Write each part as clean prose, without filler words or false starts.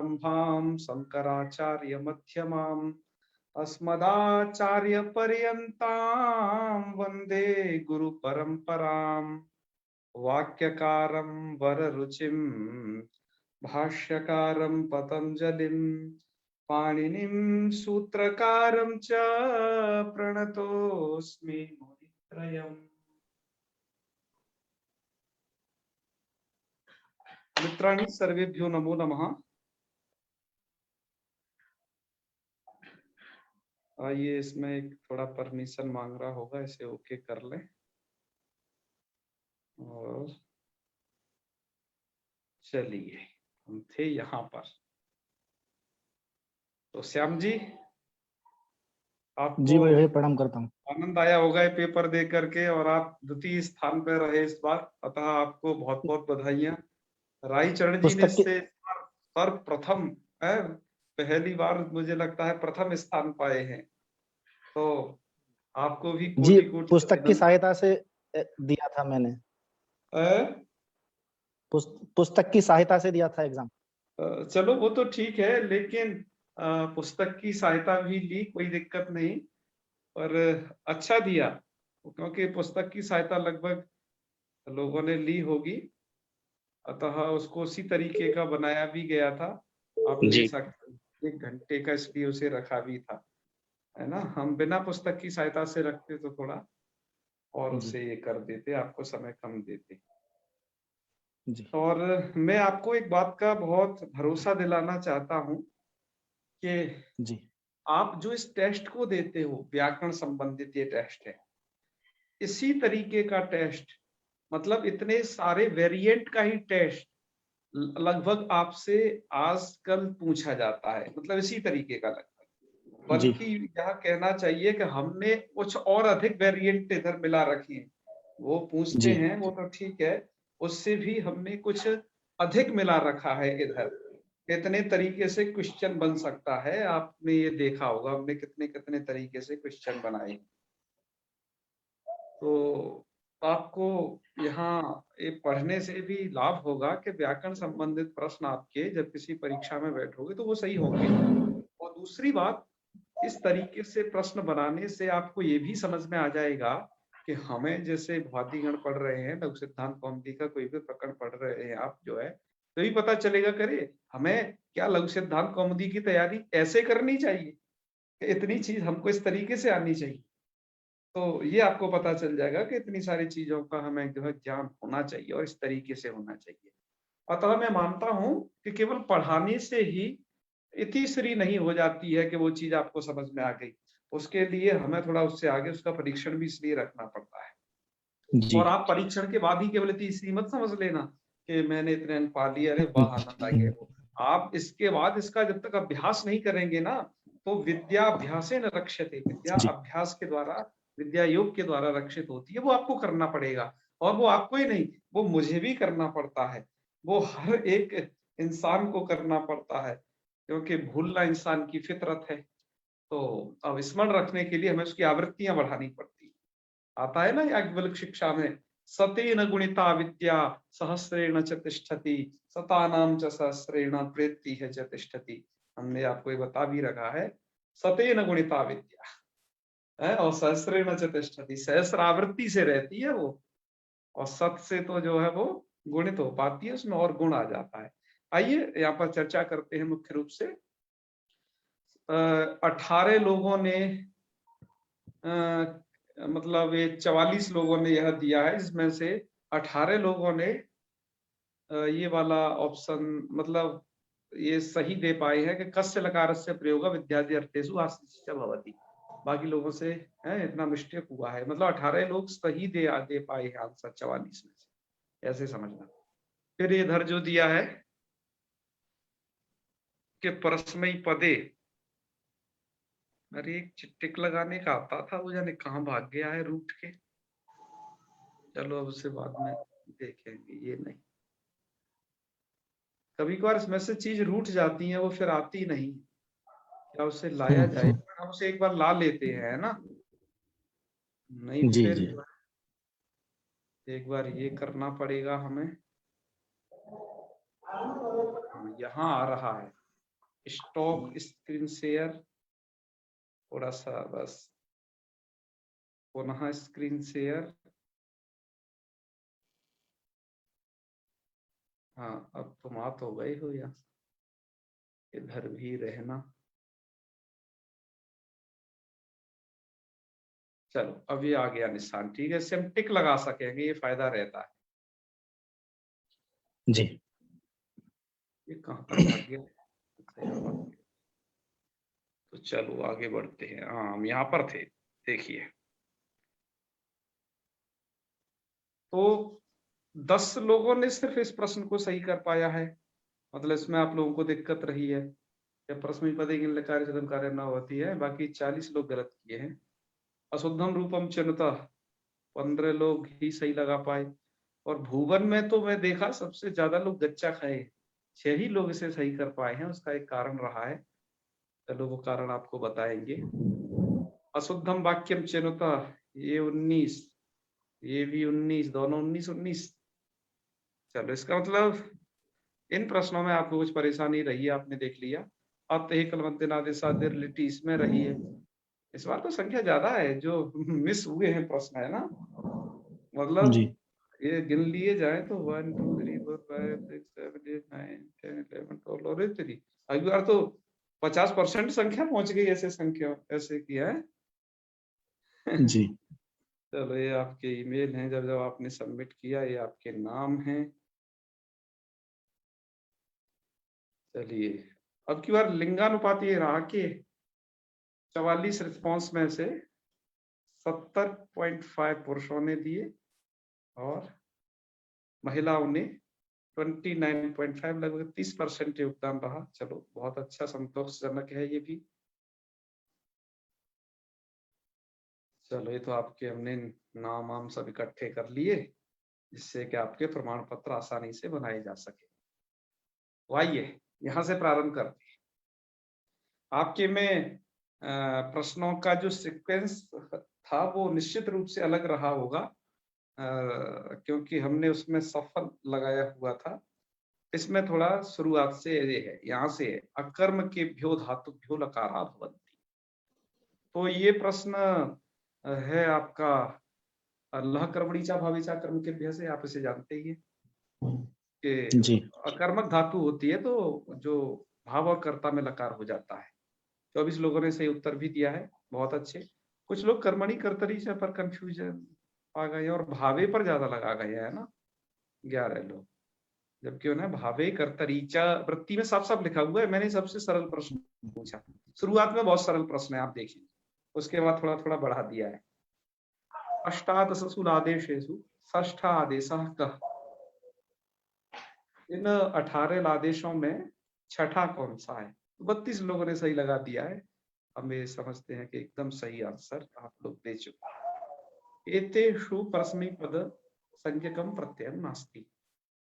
समारंभां शंकराचार्य मध्यमाम् अस्मदाचार्य पर्यन्तां वन्दे गुरु परंपराम्। वाक्यकारं वररुचिं भाष्यकारं पतंजलिं पाणिनिं सूत्रकारं च प्रणतोऽस्मि मुनित्रयम्। मित्राणि सर्वेभ्यो नमो नमः। आइए, इसमें एक थोड़ा परमिशन मांग रहा होगा, इसे ओके कर लें। और चलिए, हम थे यहाँ पर। तो श्याम जी, आपको जी भाई प्रणाम करता हूँ। आनंद आया होगा ये पेपर दे करके, और आप द्वितीय स्थान पर रहे इस बार, अतः आपको बहुत बहुत बधाइयां। रायचरण जी ने इससे सर्वप्रथम पहली बार मुझे लगता है प्रथम स्थान पाए हैं, तो आपको भी जी कोटि कोटि पुस्तक की सहायता से दिया था मैंने। पुस्तक की सहायता से दिया था एग्जाम। चलो वो तो ठीक है, लेकिन पुस्तक की सहायता भी ली, कोई दिक्कत नहीं, पर अच्छा दिया, क्योंकि पुस्तक की सहायता लगभग लोगों ने ली होगी, अतः उसको उसी तरीके का बनाया भी गया था। आप ले सकते, 1 घंटे का इसलिए उसे रखा भी था, है ना। हम बिना पुस्तक की सहायता से रखते तो थोड़ा और उसे ये कर देते, आपको समय कम देते। जी। और मैं आपको एक बात का बहुत भरोसा दिलाना चाहता हूँ कि जी आप जो इस टेस्ट को देते हो, व्याकरण संबंधित ये टेस्ट है, इसी तरीके का टेस्ट, मतलब इतने सारे वेरिएंट का ही टेस्ट लगभग आपसे आजकल पूछा जाता है, मतलब इसी तरीके का लगभग, बल्कि यह कहना चाहिए कि हमने कुछ और अधिक वेरिएंट इधर मिला रखे हैं। वो पूछते हैं वो तो ठीक है, उससे भी हमने कुछ अधिक मिला रखा है इधर। कितने तरीके से क्वेश्चन बन सकता है, आपने ये देखा होगा, हमने कितने कितने तरीके से क्वेश्चन बनाए। तो आपको यहाँ ये पढ़ने से भी लाभ होगा कि व्याकरण संबंधित प्रश्न आपके जब किसी परीक्षा में बैठोगे तो वो सही होंगे। और दूसरी बात, इस तरीके से प्रश्न बनाने से आपको ये भी समझ में आ जाएगा कि हमें जैसे भौतिकगण पढ़ रहे हैं, लघु सिद्धांत कौमुदी का कोई भी प्रकरण पढ़ रहे हैं आप जो है, तो भी पता चलेगा करे हमें क्या लघु सिद्धांत कौमुदी की तैयारी ऐसे करनी चाहिए, इतनी चीज हमको इस तरीके से आनी चाहिए। तो ये आपको पता चल जाएगा कि इतनी सारी चीजों का हमें जो है ज्ञान होना चाहिए और इस तरीके से होना चाहिए। अतः मैं मानता हूं कि केवल पढ़ाने से ही इतिश्री नहीं हो जाती है कि वो चीज आपको समझ में आ गई, उसके लिए हमें थोड़ा उससे आगे उसका परीक्षण भी इसलिए रखना पड़ता है। और आप परीक्षण के बाद ही केवल इतिश्री मत समझ लेना कि मैंने इतने अंक पा लिए, अरे वाह आनंद आ गया। वो आप इसके बाद इसका जब तक अभ्यास नहीं करेंगे ना, तो विद्याभ्यासेन रक्ष्यते, विद्या अभ्यास के द्वारा, विद्या योग के द्वारा रक्षित होती है, वो आपको करना पड़ेगा। और वो आपको ही नहीं, वो मुझे भी करना पड़ता है, वो हर एक इंसान को करना पड़ता है, क्योंकि भूलना इंसान की फितरत है। तो अब स्मरण रखने के लिए हमें उसकी आवृत्तियां बढ़ानी पड़ती है। आता है ना याज्ञवल्क्य शिक्षा में, सतेन गुणिता विद्या सहस्रेण च तिष्ठति शतानां च सहस्रेण प्रेत्ति है च तिष्ठति। हमने आपको ये बता भी रखा है, सतेन गुणिता विद्या है और सहस्रेण च तिष्ठति, सहस्र आवृत्ति से रहती है वो, और सत से तो जो है वो गुणित हो पाती है, उसमें और गुण आ जाता है। आइए यहाँ पर चर्चा करते हैं। मुख्य रूप से 18 लोगों ने मतलब ये 44 लोगों ने यह दिया है, जिसमें से 18 लोगों ने ये वाला ऑप्शन मतलब ये सही दे पाए हैं कि कस्य लकारस्य प्रयोग विद्यादि अर्थेषु आश्रित्य भवति। बाकी लोगों से इतना मिस्टेक हुआ है, मतलब 18 लोग सही दे पाए हैं आंसर 44 में से, ऐसे समझना। फिर इधर जो दिया है कि परस्मई पदे, अरे एक टिक लगाने का आता था, वो जाने कहाँ भाग गया है रूठ के। चलो अब उसे बाद में देखेंगे, ये नहीं, कभी कभार इसमें से चीज रूठ जाती है, वो फिर आती नहीं, क्या उसे लाया जाए। हम उसे एक बार ला लेते हैं, है ना, नहीं फिर एक बार ये करना पड़ेगा हमें। यहाँ आ रहा है, स्टॉप स्क्रीन शेयर, थोड़ा सा बस पुनः स्क्रीन शेयर। हाँ, अब तुम आप हो गए हो या इधर भी रहना। चलो अब ये आ गया निशान, ठीक है, इससे हम टिक लगा सकेंगे, ये फायदा रहता है। जी। ये कहाँ पर भाग गया? तो चलो आगे बढ़ते हैं। हाँ, हम यहाँ पर थे, देखिए। तो 10 लोगों ने सिर्फ इस प्रश्न को सही कर पाया है, मतलब इसमें आप लोगों को दिक्कत रही है। प्रश्न पदे की कार्य कार्य न होती है, बाकी 40 लोग गलत किए हैं। अशुद्धम रूपम चिन्हता 15 लोग ही सही लगा पाए। और भुवन में तो मैं देखा सबसे ज्यादा लोग गच्चा खाए, 6 ही लोग इसे सही कर पाए हैं। उसका एक कारण रहा है, चलो वो कारण आपको बताएंगे। अशुद्धम वाक्यम चिन्हता, ये 19, ये भी 19, दोनों 19-19। चलो इसका मतलब इन प्रश्नों में आपको कुछ परेशानी रही है, आपने देख लिया। अतः इसमें रही है। इस बार तो संख्या ज्यादा है जो मिस हुए हैं प्रश्न, है ना। मतलब जी। ये गिन लिए जाए तो 1 2 3 4 5 6 7 8 9 10 11 12 और 3। अगली बार तो 50% संख्या पहुंच गई, ऐसे संख्या ऐसे किया है। जी। चलो ये आपके ईमेल हैं, जब जब आपने सबमिट किया, ये आपके नाम हैं। चलिए अब की बार लिंगानुपात ये रहा कि 44 रिस्पॉन्स में से 70.5 पुरुषों ने दिए और महिलाओं ने 29.5, लगभग 30% योगदान रहा। चलो बहुत अच्छा, संतोषजनक है ये भी। चलो ये तो आपके हमने नाम वाम सब इकट्ठे कर लिए, जिससे कि आपके प्रमाण पत्र आसानी से बनाए जा सके। तो आइए यहाँ से प्रारंभ करते हैं। आपके में प्रश्नों का जो सीक्वेंस था वो निश्चित रूप से अलग रहा होगा, क्योंकि हमने उसमें सफल लगाया हुआ था। इसमें थोड़ा शुरुआत से ये है, यहाँ से है, अकर्म के भ्यो धातुभ्यो लकारा भवन्ति। तो ये प्रश्न है आपका लह कर्मणीचा भावीचा कर्म के भ्य से, आप इसे जानते ही हैं कि जी। अकर्मक धातु होती है तो जो भाव और कर्ता में लकार हो जाता है। 24 लोगों ने सही उत्तर भी दिया है, बहुत अच्छे। कुछ लोग कर्मणि कर्तरी से पर कंफ्यूजन आ गए और भावे पर ज्यादा लगा गए, है ना, 11 लोग। जबकि उन्हें भावे कर्तरीचा वृत्ति में साफ साफ लिखा हुआ है। मैंने सबसे सरल प्रश्न पूछा, शुरुआत में बहुत सरल प्रश्न है, आप देखिए, उसके बाद थोड़ा थोड़ा बढ़ा दिया है। अष्टादशसु आदेशेषु षष्ठा आदेशः कः। इन 18 आदेशों में छठा कौन सा है? 32 लोगों ने सही लगा दिया है। हम ये समझते हैं कि एकदम सही आंसर आप लोग दे चुके। एतेषु परस्मैपद संज्ञकम प्रत्ययम नास्ति।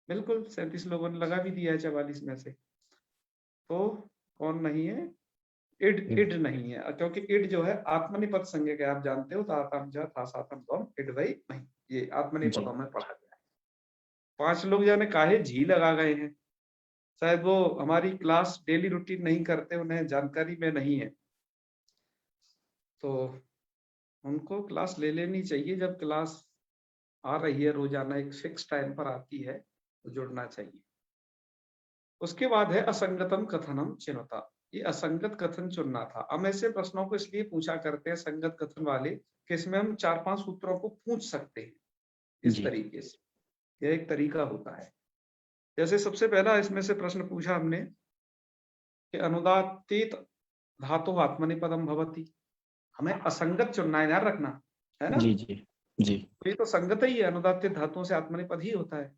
बिल्कुल 37 लोगों ने लगा भी दिया है 44 में से। तो कौन नहीं है? इड, इड नहीं है, क्योंकि इड जो है आत्मनिपद संज्ञक है, आप जानते हो। तातम जा था सातम तम इड वही नहीं, ये आत्मनिपदों में पढ़ा गया है। 5 लोग जाने काहे झी लगा गए हैं, शायद वो हमारी क्लास डेली रूटीन नहीं करते, उन्हें जानकारी में नहीं है। तो उनको क्लास ले लेनी चाहिए, जब क्लास आ रही है रोजाना एक फिक्स टाइम पर आती है तो जुड़ना चाहिए। उसके बाद है असंगतम कथनम चिन्हता। ये असंगत कथन चुनना था। हम ऐसे प्रश्नों को इसलिए पूछा करते हैं संगत कथन वाले कि इसमें हम 4-5 सूत्रों को पूछ सकते हैं इस तरीके से, यह एक तरीका होता है। जैसे सबसे पहला इसमें से प्रश्न पूछा हमने कि अनुदात्तेत धातु आत्मनिपदम भवति। हमें असंगत चुनना है, याद रखना, है ना। जी। जी। जी। तो ये तो संगत ही है, अनुदात्तित धातुओं से आत्मनिपद ही होता है।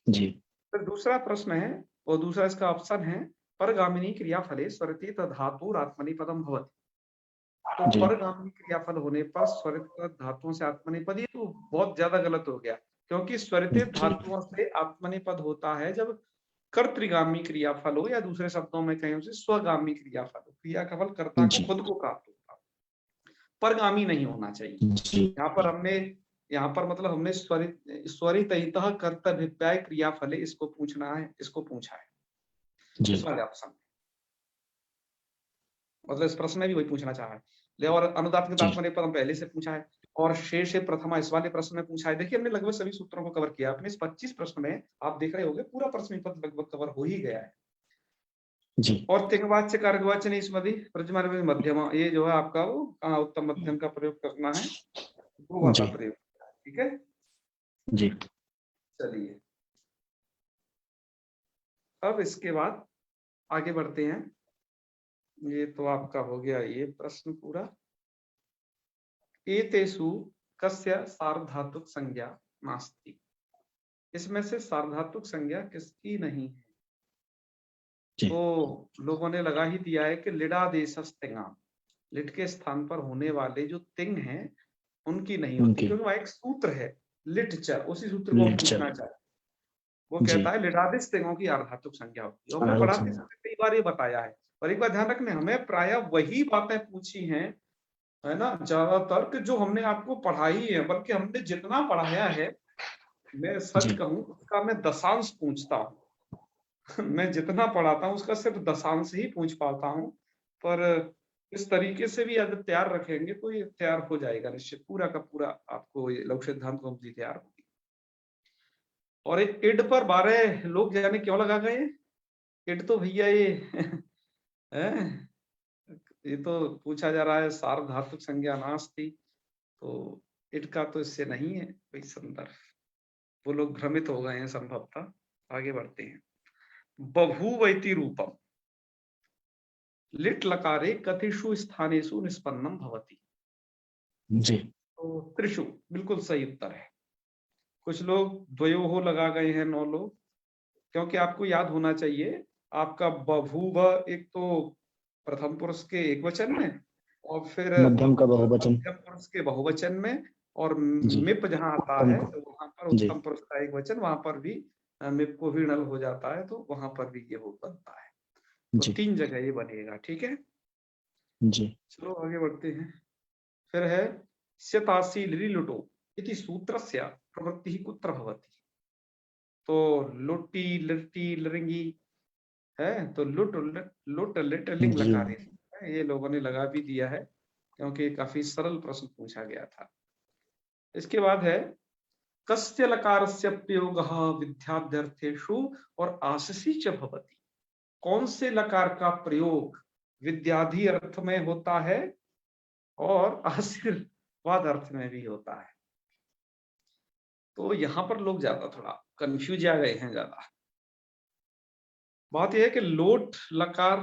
जी। फिर दूसरा प्रश्न है, और दूसरा इसका ऑप्शन है, परगामिनी क्रियाफले स्वरित धातु आत्मनिपदम भवति। तो जी। परगामिनी क्रियाफल होने पर स्वरित धातुओं से आत्मनिपद, ये तो बहुत ज्यादा गलत हो गया, क्योंकि स्वरित धातुओं से आत्मनिपद होता है जब कर्तृगामी क्रियाफल हो, या दूसरे शब्दों में कहें उसे स्वगामी क्रियाफल हो, क्रिया का फल कर्ता को खुद को प्राप्त होता, परगामी नहीं होना चाहिए। जी। यहाँ पर मतलब हमने स्वरितः कर्तव्याय क्रियाफले इसको पूछना है, इसको पूछा है जी। इस वाले ऑप्शन में। मतलब इस प्रश्न में भी वही पूछना चाहा है। और अनुदात के दात्मने पदम पहले से पूछा है, और शेष प्रथमा इस वाले प्रश्न में पूछा है। देखिए हमने लगभग सभी सूत्रों को कवर किया। अपने इस 25 प्रश्न में आप देख रहे होंगे पूरा प्रश्न पद लगभग कवर हो ही गया है। जी और तिंगवाच्य कारकवाच्य नहीं स्मृति प्रजमान मध्यम, ये जो है आपका वो कहाँ उत्तम मध्यम का प्रयोग करना है, वो वाला जी प्रयोग। ठीक है, जी चलिए अब इसके बाद आगे बढ़ते हैं। ये तो आपका हो गया ये प्रश्न पूरा। एतेषु कस्य सार्वधातुक संज्ञा नास्ति, इसमें से सार्वधातुक संज्ञा किसकी नहीं है? जी तो लोगों ने लगा ही दिया है कि लिडादेशस्तिंगा, लिट के स्थान पर होने वाले जो तिंग हैं उनकी नहीं होती, उनकी क्योंकि वहां एक सूत्र है लिटचर, उसी सूत्र को हम लिटचर पूछना चाहते हैं। वो जी कहता है लिडादिश तिंगों की अर्धातुक संज्ञा होती है। हमने पढ़ाते समय कई बार ये बताया है, पर एक बार ध्यान रखने हमें प्राय वही बातें पूछी हैं, है ना, ज्यादातर कि जो हमने आपको पढ़ाई है, बल्कि हमने जितना पढ़ाया है, मैं सच जी कहूं उसका मैं दशांश पूछता हूँ। मैं जितना पढ़ाता हूँ उसका सिर्फ दशांश ही पूछ पाता हूँ, पर इस तरीके से भी अगर तैयार रखेंगे तो ये तैयार हो जाएगा निश्चित, पूरा का पूरा आपको ये लघु सिद्धांत कौमुदी तैयार होगी। और एक इड पर 12 लोग जाने क्यों लगा गए? इड तो भैया ये है, ये तो पूछा जा रहा है सार्वधातुक संज्ञा नास्ति, तो इट का तो इससे नहीं है कोई संदर्भ। वो लोग भ्रमित हो गए हैं संभवतः। आगे बढ़ते हैं। बभूवैति रूपम लिट लकारे कतिषु स्थानेषु निष्पन्नम भवति। जी तो त्रिषु बिल्कुल सही उत्तर है। कुछ लोग द्वयोः लगा गए हैं 9 लोग, क्योंकि आपको याद होना चाहिए आपका बभूव एक तो प्रथम पुरुष के एक वचन में, और फिर मध्यम का बहुवचन मध्यम पुरुष के बहुवचन में, और जी मिप जहां आता उत्तम है को तो वहां पर जी उत्तम पुरुष का एक वचन, वहां पर भी मिप को भी नल हो जाता है, तो वहां पर भी ये हो बनता है। तो जी 3 जगह ये बनेगा। ठीक है, जी चलो आगे बढ़ते हैं। फिर है स्यतासी लिलुटो इति सूत्रस्य प्रवृत्ति कुत्र भवति। तो लुट्टी लिट्टी लरिंगी है, तो लुट लिट लिंग जी लकारे, ये लोगों ने लगा भी दिया है, क्योंकि काफी सरल प्रश्न पूछा गया था। इसके बाद है कस्य लकारस्य प्रयोगः विद्याध्यर्थेषु और आशीषी च भवति। कौन से लकार का प्रयोग विद्याधि अर्थ में होता है और आशीर्वाद अर्थ में भी होता है? तो यहां पर लोग ज्यादा थोड़ा कंफ्यूज आ गए हैं ज्यादा। बात यह है कि लोट लकार,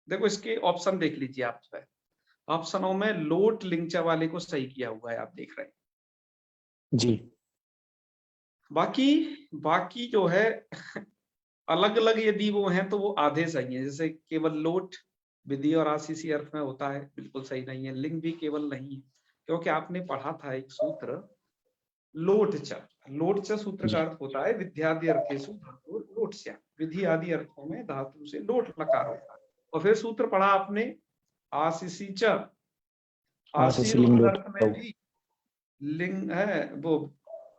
देखो इसके ऑप्शन देख लीजिए आप, ऑप्शनों में लोट लिंचा वाले को सही किया हुआ है, आप देख रहे हैं। जी बाकी बाकी जो है अलग अलग यदि वो हैं तो वो आधे सही है। जैसे केवल लोट विधि और आशीषी अर्थ में होता है, बिल्कुल सही नहीं है। लिंग भी केवल नहीं है, क्योंकि आपने पढ़ा था एक सूत्र लोट च, लोट च सूत्र का जी अर्थ होता है विद्यादि अर्थेषु धातु लोट च, विधि आदि अर्थों में धातु से लोट लकार होता है। और फिर सूत्र पढ़ा आपने आशीषी च, आशीषी लिंग आशीर्वाद अर्थ में लोटाऊ भी लिंग है, वो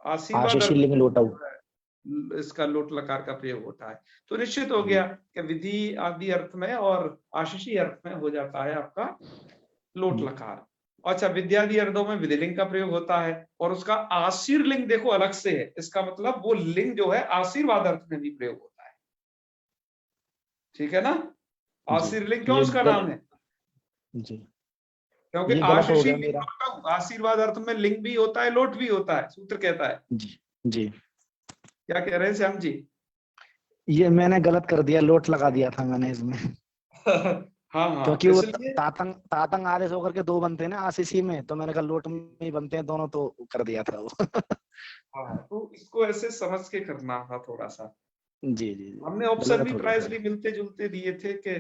आशीर्वाद आशीषी अर्थ लिंग में लोटाऊ जो है इसका लोट लकार का प्रयोग होता है। तो निश्चित हो गया कि विधि आदि अर्थ में और आशीषी अर्थ में हो जाता है आपका लोट लकार। अच्छा, विद्यादि अर्थों में विधिलिंग का प्रयोग होता है, और उसका आशीर्लिंग देखो अलग से है, इसका मतलब वो लिंग जो है आशीर्वाद अर्थ में भी प्रयोग होता है। ठीक है ना, आशीर्लिंग क्यों ये उसका गल नाम है? जी क्योंकि ये गलत हो आशीषी गया लिंग मेरा लोटाऊ, आशीर्वाद अर्थ में लिंग भी होता है लोट भी होता है, सूत्र कहता है। जी जी क्या कह रहे हैं श्याम जी? ये मैंने गलत कर दिया, लोट लगा दिया था मैंने इसमें हाँ हाँ, क्योंकि वो इसलिए तातंग तातंग आदेश होकर के 2 बनते हैं ना आशीषी में, तो मैंने कहा लोट में ही बनते हैं दोनों, तो कर दिया था वो हाँ, तो इसको ऐसे समझ के करना था थोड़ा सा। जी जी हमने ऑप्शन गलत भी हो गया प्राइस सर भी मिलते जुलते दिए थे कि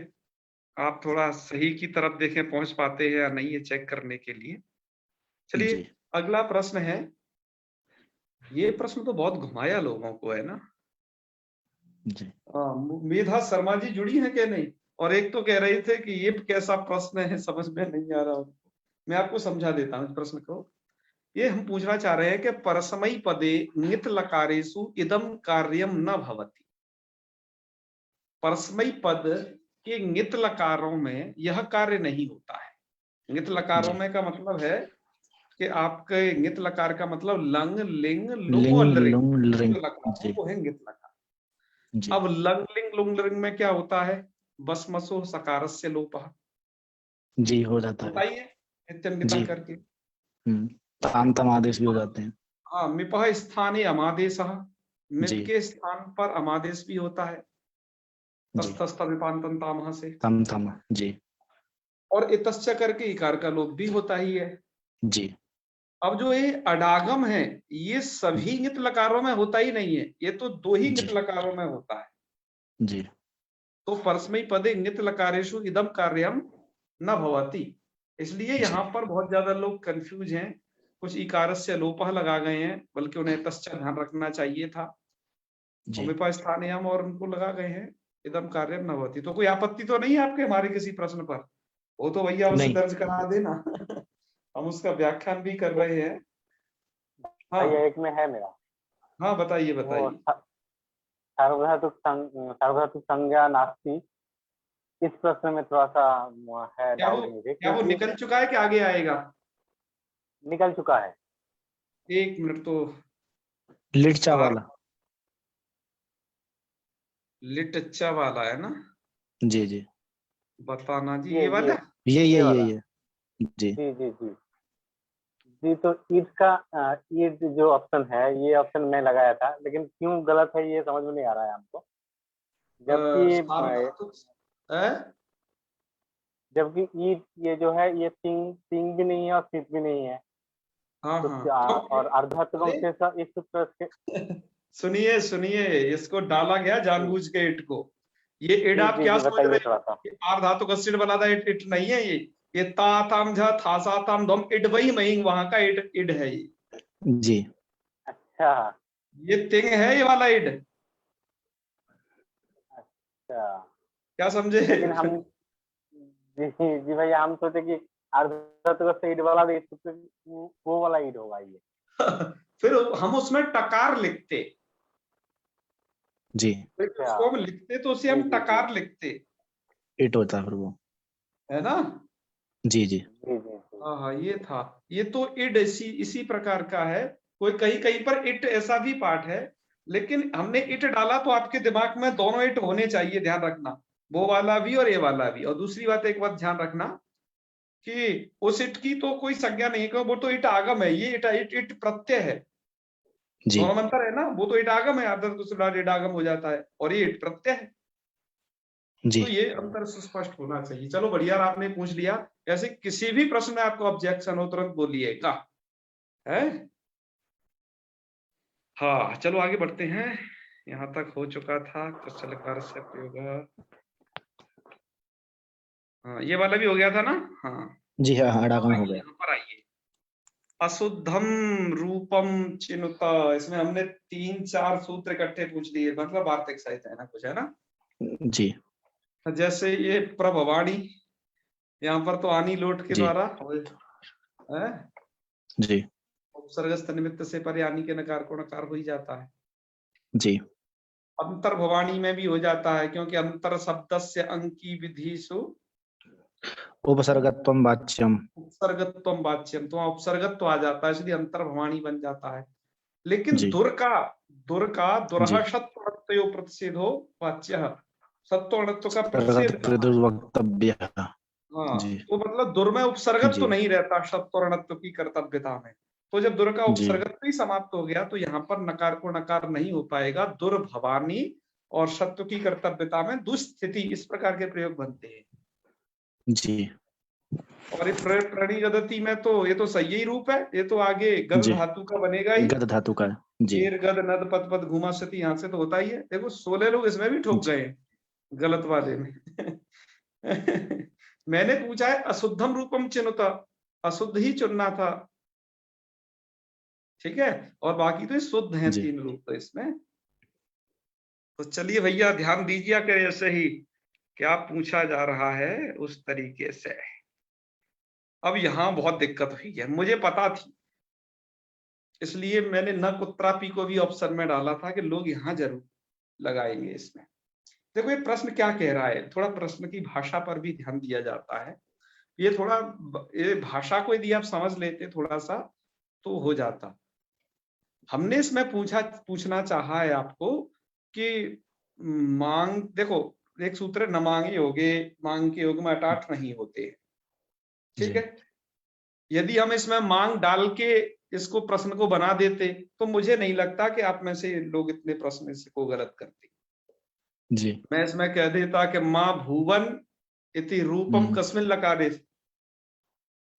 आप थोड़ा सही की तरफ देखें, पहुंच पाते हैं या नहीं, ये चेक करने के लिए। चलिए जी अगला प्रश्न है। ये प्रश्न तो बहुत घुमाया लोगों को, है ना। जी मेधा शर्मा जी जुड़ी है क्या नहीं? और एक तो कह रहे थे कि ये कैसा प्रश्न है, समझ में नहीं आ रहा उनको। मैं आपको समझा देता हूँ इस प्रश्न को। ये हम पूछना चाह रहे हैं कि परस्मई पदे नित लकारेषु इदम कार्यम न भवति। परस्मई पद कि ङित लकारों में यह कार्य नहीं होता है। ङित लकारों जी। में का मतलब है कि आपके ङित लकार का मतलब लंग, लिंग, लुंग और लिंग लृंग, लुंग जो लिंग। लकार है जी वो है ङित लकार। जी अब लंग, लिंग, लुंग, लृंग में क्या होता है? बसमसो सकारस्य लोपः जी, हो जाता होता है। ही है नित्यंगिता जी। करके। ताम आदेश भी हो जाते हैं। हाँ, मिपः स्थाने अमादेशः, मिप जी के स्थान पर अमादेश भी होता है, जी। तस्तस्तमिपान्तं तामह से। तम। जी और इतश्च करके इकार का लोप भी होता ही है। जी अब जो ये अडागम है, ये सभी ङित लकारों में होता ही नहीं है, ये तो 2 ही ङित जी लकारों में होता है। जी तो परस्मैपदे ङित लकारेषु इदम कार्यम न भवति। इसलिए जी यहाँ पर बहुत ज्यादा लोग कंफ्यूज हैं, कुछ इकारस्य लोपः लगा गए हैं, बल्कि उन्हें तश्च ध्यान रखना चाहिए था। जी। ओमिपा स्थानीयम और उनको लगा गए हैं इदम कार्यम न भवति। तो कोई आपत्ति तो नहीं है आपके हमारे किसी प्रश्न पर? वो तो भैया उसे नहीं। दर्ज करा देना। हम उसका व्याख्यान भी कर रहे हैं। भैया हाँ एक में है मेरा, हाँ, बताइए वो बताइए। सार्वधातुक संज्ञा नास्ति। इस प्रश्न में थोड़ा सा है डाउट मुझे, क्या वो क्योंकि निकल चुका है कि आगे आएगा? निकल चुका है। 1 मिनट तो। लिटचा सार वाला। लिटच्चा वाला है ना? जी जी। बताना जी, ये ये वाला। ये वाला। ये जी जी जी जी जी। तो ईद का ईद जो ऑप्शन है, ये ऑप्शन मैं लगाया था, लेकिन क्यों गलत है ये समझ में नहीं आ रहा है हमको। जबकि सार्वधातुक है? जबकि ईद ये जो है, ये सिंग सिंग भी नहीं है और सीत भी नहीं है। हाँ तो हाँ, और अर्धधातुकों अरे से इस सूत्र के। सुनिए सुनिए, इसको डाला गया जी जानबूझ के इट को। ये इड जी आप जी क्या जी, समझ बताइए रहे थोड़ा हो? सा। ये आर धातु का सिड बना था, इट इट नहीं है ये ता ताम झा था सा ताम दम इड, वही महींग वहां का इड इड है ये। जी। अच्छा ये तिंग है ये वाला इड। अच्छा। क्या समझे? लेकिन हम जी जी भैया, हम सोचे कि अर्धधातुक से ईड वाला भी वो वाला ईड होगा ये। फिर हम उसमें टकार लिखते, जी। फिर अच्छा। उसको हम लिखते तो उसे जी हम जी जी टकार लिखते, इट होता है फिर वो। है ना? जी जी जी जी जी। हाँ, ये था। ये तो इड इसी इसी प्रकार का है। कोई कहीं कहीं पर इट ऐसा भी पार्ट है, लेकिन हमने इट डाला तो आपके दिमाग में दोनों इट होने चाहिए, ध्यान रखना। वो वाला भी और ये वाला भी। और दूसरी बात, एक बात ध्यान रखना कि उस इट की तो कोई संज्ञा नहीं है, वो तो इट आगम है, ये इट इट, इट प्रत्यय है। जी दोनों में अंतर है ना, वो तो इट आगम है, आदत दूसरा इट आगम हो जाता है, और ये इट प्रत्यय है। जी। तो ये अंतर स्पष्ट होना चाहिए। चलो बढ़िया, आपने पूछ लिया। ऐसे किसी भी प्रश्न में आपको ऑब्जेक्शन हो तुरंत बोलिएगा, है? हाँ, चलो आगे बढ़ते हैं। यहाँ तक हो चुका था कुशलकार से प्रयोग। हाँ, ये वाला भी हो गया था ना? हाँ। जी हाँ, अड़ागम हो गया। यहाँ पर आइए, अशुद्धम रूपम चिनुत। इसमें हमने 3-4 सूत्र इकट्ठे पूछ लिए, मतलब वार्तिक सहित है ना, कुछ है ना? जी जैसे ये प्रभवाणी, यहाँ पर तो आनी लोट के जी द्वारा है। जी उपसर्गस्थ निमित्त से परे आनी के नकार को नकार हो ही जाता है। जी। अंतर भवानी में भी हो जाता है, क्योंकि अंतर शब्द से अंकी विधिषु उपसर्गत्वम वाच्यम। उपसर्गत्वम वाच्यम, तो वहां उपसर्गत्व आ जाता है, इसलिए अंतर भवानी बन जाता है। लेकिन जी दुर का दुरह जी। सत्वणत्वयो प्रतिषेधो वाच्य, सत्वणत्व का प्रगत प्रतिषेध कहाँ है? वक्तव्य। हाँ, जी तो मतलब दुर में उपसर्गत्व तो जी नहीं रहता सत्वणत्व की कर्तव्यता में। तो जब दुर का जी उपसर्गत्व ही समाप्त हो गया, तो यहाँ पर नकार को नकार नहीं हो पाएगा। दुर भवानी और सत्व की कर्तव्यता में दुस्थिति, इस प्रकार के प्रयोग बनते हैं। जी और ये प्रणिगदति में तो ये तो सही ही रूप है, ये तो आगे गद जी। धातु का बनेगा ही। गद धातु का है। जी ईर गद नद पद पद घुमा सती, यहाँ से तो होता ही है। देखो 16 लोग इसमें भी ठोक जी गए गलत वाले में। मैंने पूछा है अशुद्धम रूपम चिन्हता, अशुद्ध ही चुनना था, ठीक है? और बाकी तो ये शुद्ध हैं जी 3 रूप तो इसमें। तो चलिए भैया, ध्यान दीजिए कि ऐसे ही क्या पूछा जा रहा है उस तरीके से। अब यहाँ बहुत दिक्कत हुई है, मुझे पता थी, इसलिए मैंने न कुत्रापि को भी ऑप्शन में डाला था कि लोग यहाँ जरूर लगाएंगे इसमें। देखो ये प्रश्न क्या कह रहा है, थोड़ा प्रश्न की भाषा पर भी ध्यान दिया जाता है। ये थोड़ा ये भाषा को यदि आप समझ लेते थोड़ा सा तो हो जाता। हमने इसमें पूछना चाहा है आपको कि मांग, देखो एक सूत्र है, न मांगे योगे, मांग के योग में अटाट नहीं होते, ठीक जी है। यदि हम इसमें मांग डाल के इसको प्रश्न को बना देते तो मुझे नहीं लगता कि आप में से लोग इतने प्रश्न इसको गलत करते। जी मैं इसमें कह देता कि माँ भुवन इति रूपम कस्मिन लकारे,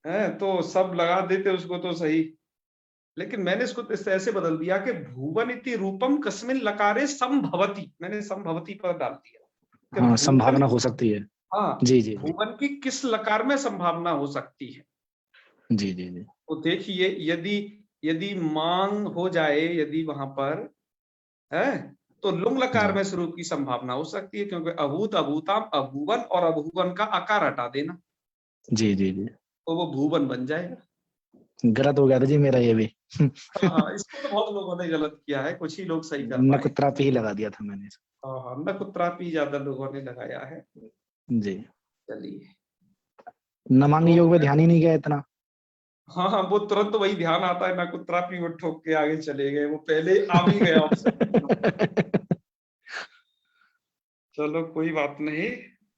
है तो सब लगा देते उसको तो सही, लेकिन मैंने इसको इस ऐसे बदल दिया कि भुवन इति रूपम कस्मिन लकारे संभवती, मैंने संभवती पर डाल दिया कि हाँ, भुवन, संभावना हो सकती है। हाँ जी जी जी भुवन की किस लकार में संभावना हो सकती है। जी जी जी तो देखिए यदि यदि मांग हो जाए यदि वहां पर है तो लुंग लकार जी में स्वरूप की संभावना हो सकती है, क्योंकि अभूत अभूताम अभुवन और अभुवन का आकार हटा देना जी जी जी तो वो भुवन बन जाएगा। गलत हो गया था जी मेरा ये भी। हाँ इसको तो बहुत लोगों ने गलत किया है, कुछ ही लोग सही कर पाए। नकुत्रा पे ही लगा दिया था मैंने इसको। हाँ नकुत्रापी ज्यादा लोगों ने लगाया है। जी, चलिए नमांग तो योग में ध्यान ही नहीं गया इतना। हाँ हाँ वो तुरंत वही ध्यान आता है, नकुत्रापी वो ठोक के आगे चले गए, वो पहले आ भी गया ऑप्शन। चलो कोई बात नहीं,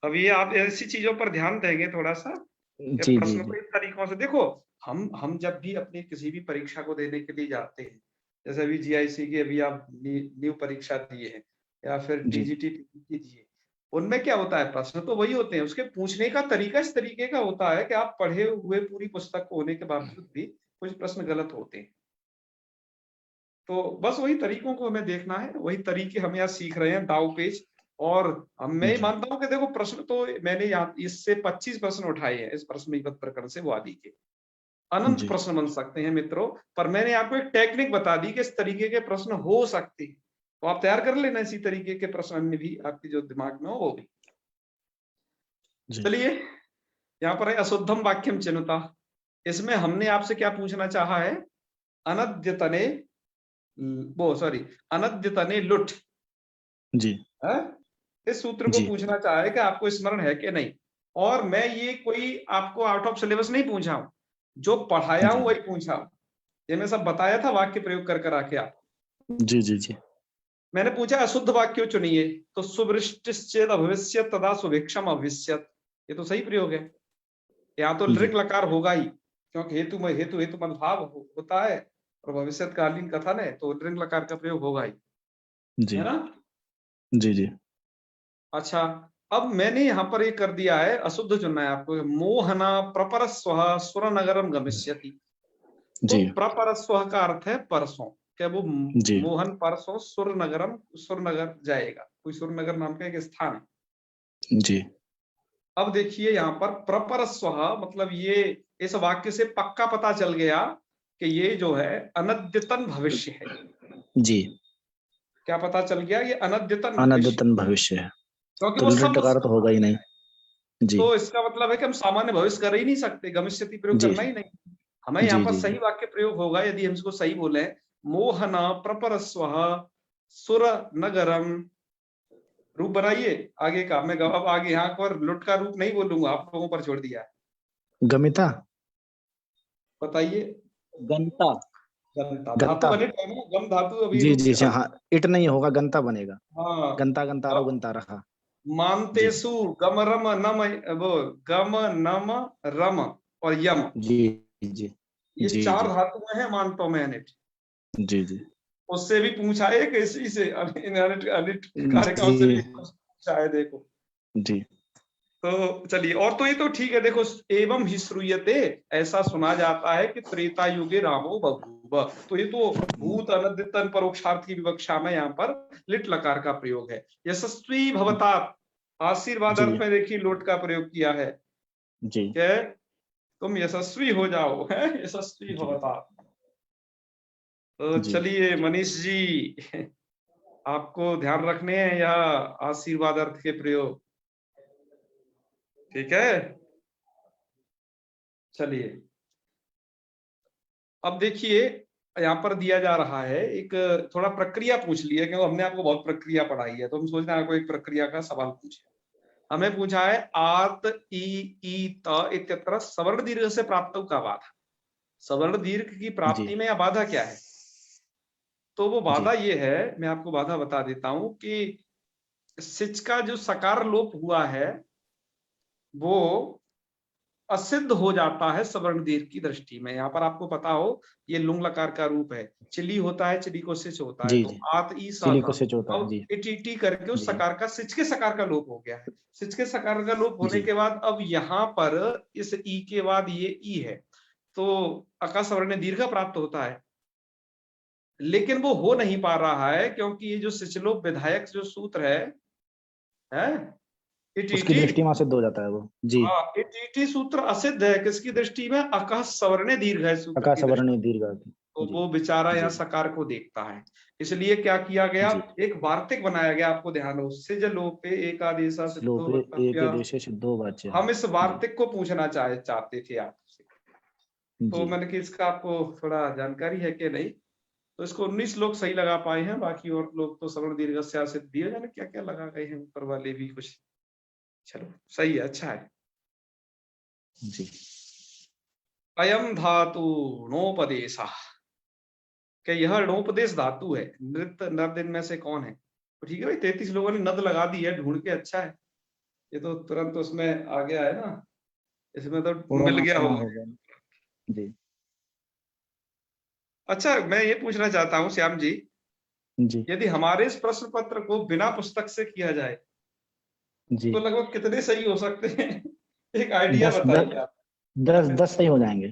अब ये आप ऐसी चीजों पर ध्यान देंगे थोड़ा सा कि जी जी प्रश्न को जी इस तरीकों से देखो। हम जब भी अपनी किसी भी परीक्षा को देने के लिए जाते हैं, जैसे अभी जीआईसी की अभी आप न्यू परीक्षा दिए हैं या फिर जी डीजीटी दिए, उनमें क्या होता है, प्रश्न तो वही होते हैं, उसके पूछने का तरीका इस तरीके का होता है कि आप पढ़े हुए पूरी पुस्तक को होने के बावजूद भी कुछ प्रश्न गलत होते हैं। तो बस वही तरीकों को हमें देखना है, वही तरीके हम यहाँ सीख रहे हैं, दाव पेच। और मैं जी मानता हूँ कि देखो प्रश्न तो मैंने यहाँ इससे 25 प्रश्न उठाए हैं इस प्रश्न प्रकरण से, वो आदि के अनंत जी प्रश्न बन सकते हैं मित्रों, पर मैंने आपको एक टेक्निक बता दी कि इस तरीके के प्रश्न हो सकते हैं, तो आप तैयार कर लेना इसी तरीके के प्रश्न अन्य भी आपके जो दिमाग में हो वो भी। जी चलिए यहाँ पर है अशुद्धम वाक्यम चिनुता, इसमें हमने आपसे क्या पूछना चाहा है, अनद्यतने वो सॉरी अनद्यतने लुट जी है, इस सूत्र को जी पूछना चाहा है कि आपको स्मरण है कि नहीं। और मैं ये कोई आपको आउट ऑफ सिलेबस नहीं पूछा हूं, जो पढ़ाया हूं जी वही पूछा हूं, ये मैं सब बताया था वाक्य प्रयोग कर कर आके आप। जी जी जी मैंने पूछा अशुद्ध वाक्य चुनिए, तो सुवृष्टिश्चेद अभविष्य तदा सुभिक्षम अभविष्यत, ये तो सही प्रयोग है। यहाँ तो जी ऋग लकार होगा ही, क्योंकि हेतु में हेतु हेतु मदभाव होता है और भविष्यकालीन कथन है तो ऋग लकार का प्रयोग होगा ही, जी है ना। जी जी अच्छा अब मैंने यहाँ पर ये कर दिया है, अशुद्ध चुनना है आपको, मोहना प्रपरस्व सुरनगरम गमिष्यति। तो जी प्रपरस्व का अर्थ है परसों, क्या वो जी मोहन परसों सुरनगरम, सुरनगर जाएगा, कोई सुरनगर नाम का एक स्थान है। जी अब देखिए यहाँ पर प्रपरस्व मतलब ये इस वाक्य से पक्का पता चल गया कि ये जो है अनद्यतन भविष्य है। जी क्या पता चल गया, ये अनद्यतन भविष्य, अनद्यतन भविष्य है, क्योंकि तो वो लिट शब्द, लकार तो होगा ही नहीं। जी तो इसका मतलब है कि हम सामान्य भविष्य कर ही नहीं सकते, गमिष्यति प्रयोग जी करना ही नहीं। हमें यहाँ जी पर जी सही जी वाक्य प्रयोग होगा यदि हम इसको सही बोले, मोहन प्रपरस्व सुर नगरम, रूप बनाइए आगे का, मैं अब आगे यहाँ पर लुट का रूप नहीं बोलूंगा, आप लोगों पर छोड़ दिया है, गमिता बताइए। गंता गंता धातु गंता बने तो है ना, गम धातु अभी जी रुक जी जी गया। हाँ, इट नहीं होगा, गंता बनेगा। हाँ गंता गंतारो अब गंता रखा। जी मानतेसु गम रम नम, वो गम नम रम और यम, जी जी ये जी चार जी धातुएं हैं मानतो में अनिट। जी जी उससे भी पूछा है कि इसी से अनिट अनिट कार्यक्रम से भी जी पूछा है, देखो। जी तो चलिए, और तो ये तो ठीक है, देखो एवं ही श्रूयते, ऐसा सुना जाता है कि त्रेता युगे रामो बभूव, तो ये तो भूत अनद्यतन परोक्षार्थ की विवक्षा में यहाँ पर लिट लकार का प्रयोग है। यशस्वी भवता, आशीर्वाद अर्थ जी में देखिए लोट का प्रयोग किया है, जी क्या तुम यशस्वी हो जाओ, है यशस्वी जी भवता। तो जी चलिए मनीष जी, आपको ध्यान रखने हैं या आशीर्वाद अर्थ के प्रयोग, ठीक है। चलिए अब देखिए यहाँ पर दिया जा रहा है, एक थोड़ा प्रक्रिया पूछ लिया, क्योंकि हमने आपको बहुत प्रक्रिया पढ़ाई है, तो हम सोचते हैं आपको एक प्रक्रिया का सवाल पूछे। हमें पूछा है आर्त ई ई त इत्यत्र सवर्ण दीर्घ से प्राप्त का बाधा। सवर्ण दीर्घ की प्राप्ति में या बाधा क्या है? तो वो बाधा ये है, मैं आपको बाधा बता देता हूं कि सिच का जो सकार लोप हुआ है वो असिद्ध हो जाता है सवर्ण दीर्घ की दृष्टि में। यहाँ पर आपको पता हो ये लुंग लकार का रूप है, चिली होता है, चिली को सिच होता है, तो आत ई चिली को सिच होता है जी। इटी करके उस सकार का सिच के सकार का लोप हो गया है। सिच के सकार का लोप होने के बाद अब यहाँ पर इस ई के बाद ये ई है, तो अका सवर्ण दीर्घ प्राप्त होता है, लेकिन वो हो नहीं पा रहा है क्योंकि ये जो सिचलोप विधायक जो सूत्र है उसकी दृष्टि में सिद्ध हो जाता है वो जी। हाँ, इटी सूत्र असिद्ध है, किसकी दृष्टि में? अकः सवर्ण दीर्घ है सूत्र अका सवर्ण दीर्घ, तो वो बेचारा यहाँ सकार को देखता है, इसलिए क्या किया गया, एक वार्तिक बनाया गया, आपको ध्यान हो, सिज लोपे एकादेशा सिद्धो वाच्य। हम इस वार्तिक को पूछना चाहते थे आपसे, तो मैंने कि इसका आपको थोड़ा जानकारी है कि नहीं, तो इसको 19 लोग सही लगा पाए हैं, बाकी और लोग तो सवर्ण दीर्घ से सिद्धि जाने क्या क्या लगा गए हैं, ऊपर वाले भी कुछ। चलो सही है, अच्छा है जी। अयम धातु णोपदेशा, क्या यह णोपदेश धातु है? नृत्य नद में से कौन है? तो ठीक है भाई, 33 लोगों ने नद लगा दी है ढूंढ के, अच्छा है, ये तो तुरंत उसमें आ गया है ना, इसमें तो मिल गया होगा जी। अच्छा, मैं ये पूछना चाहता हूँ श्याम जी, यदि हमारे इस प्रश्न पत्र को बिना पुस्तक से किया जाए जी, तो लगभग कितने सही हो सकते हैं? एक आइडिया बताइए आप। 10 सही हो जाएंगे,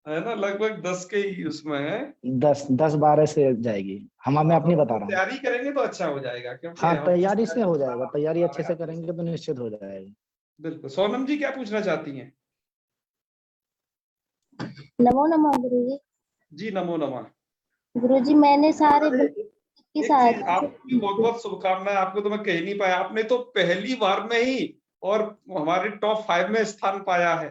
है ना, लगभग 10 के ही उसमें है, 10-12 से जाएगी। मैं अपनी बता रहा हूँ, तैयारी करेंगे तो अच्छा हो जाएगा, क्योंकि हाँ तैयारी से हो जाएगा, तैयारी अच्छे से करेंगे तो निश्चित हो जाएगा। बिल्कुल। सोनम जी क्या पूछना चाहती हैं? नमो नमः गुरुजी। जी नमो नमः। गुरुजी मैंने सारे आपकी बहुत बहुत शुभकामनाएं, आपको तो मैं कह नहीं पाया, आपने तो पहली बार में ही और हमारे टॉप 5 में स्थान पाया है।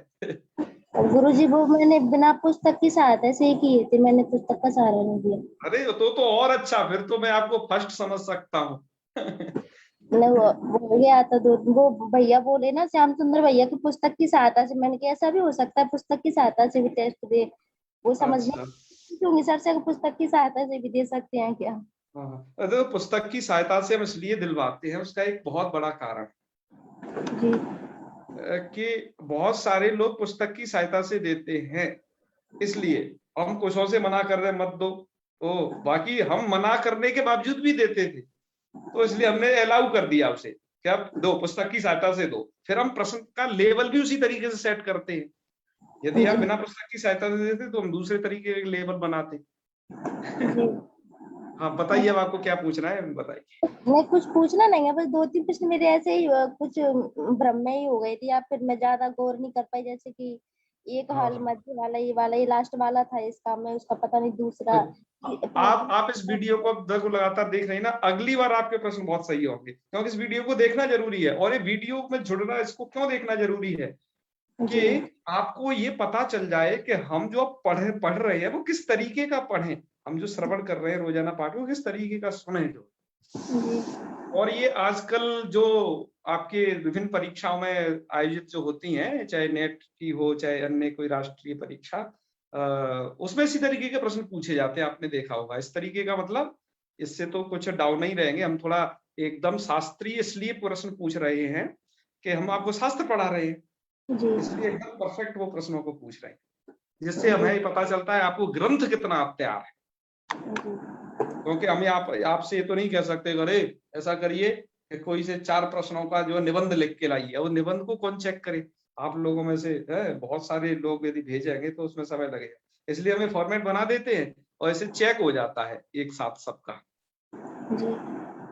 गुरुजी वो मैंने बिना पुस्तक की सहायता से ही किए थे, मैंने पुस्तक का सहारा नहीं दिया। अरे तो और अच्छा, फिर तो मैं आपको फर्स्ट समझ सकता हूँ। हो गया था वो भैया बोले ना, श्याम सुंदर भैया की पुस्तक की सहायता से, मैंने कहा ऐसा भी हो सकता है पुस्तक की सहायता से भी टेस्ट दे, वो समझने क्योंकि सर से पुस्तक की सहायता से भी दे सकते हैं क्या? हाँ, तो पुस्तक की सहायता से हम इसलिए दिलवाते हैं, उसका एक बहुत बड़ा कारण जी कि बहुत सारे लोग पुस्तक की सहायता से देते हैं, इसलिए हम कुछों से मना कर रहे मत दो, तो बाकी हम मना करने के बावजूद भी देते थे, तो इसलिए हमने अलाउ कर दिया उसे कि आप दो, पुस्तक की सहायता से दो। फिर हम प्रश्न का लेवल भी उसी तरीके से सेट करते हैं, यदि आप बिना पुस्तक की सहायता से देते तो हम दूसरे तरीके के लेवल बनाते। हाँ बताइए, अब आपको क्या पूछना है, बताइए। नहीं कुछ पूछना नहीं है, बस 2-3 प्रश्न मेरे ऐसे ही कुछ भ्रम में ही हो गए थे, या फिर मैं ज्यादा गौर नहीं कर पाई, जैसे कि एक हाल मध्य वाला, ये लास्ट वाला था इसका, मैं उसका पता नहीं दूसरा। आप इस वीडियो को अब लगातार देख रहे हैं ना, अगली बार आपके प्रश्न बहुत सही होंगे, क्योंकि इस वीडियो को देखना जरूरी है, और ये वीडियो में जुड़ना इसको क्यों देखना जरूरी है कि आपको ये पता चल जाए कि हम जो पढ़ रहे हैं वो किस तरीके का पढ़ें, हम जो श्रवण कर रहे हैं रोजाना पाठ वो किस तरीके का सुने जो। और ये आजकल जो आपके विभिन्न परीक्षाओं में आयोजित जो होती हैं, चाहे नेट की हो चाहे अन्य कोई राष्ट्रीय परीक्षा, उसमें इसी तरीके के प्रश्न पूछे जाते हैं, आपने देखा होगा। इस तरीके का मतलब, इससे तो कुछ डाउन नहीं रहेंगे, हम थोड़ा एकदम शास्त्रीय इसलिए प्रश्न पूछ रहे हैं कि हम आपको शास्त्र पढ़ा रहे हैं, इसलिए एकदम परफेक्ट वो प्रश्नों को पूछ रहे हैं, जिससे हमें पता चलता है आपको ग्रंथ कितना तैयार है। क्योंकि हमें आपसे ये तो नहीं कह सकते अरे ऐसा करिए कि कोई से 4 प्रश्नों का जो निबंध लिख के लाइए, वो निबंध को कौन चेक करे? आप लोगों में से बहुत सारे लोग यदि भेजेंगे तो उसमें समय लगेगा, इसलिए हमें फॉर्मेट बना देते हैं और ऐसे चेक हो जाता है एक साथ सबका।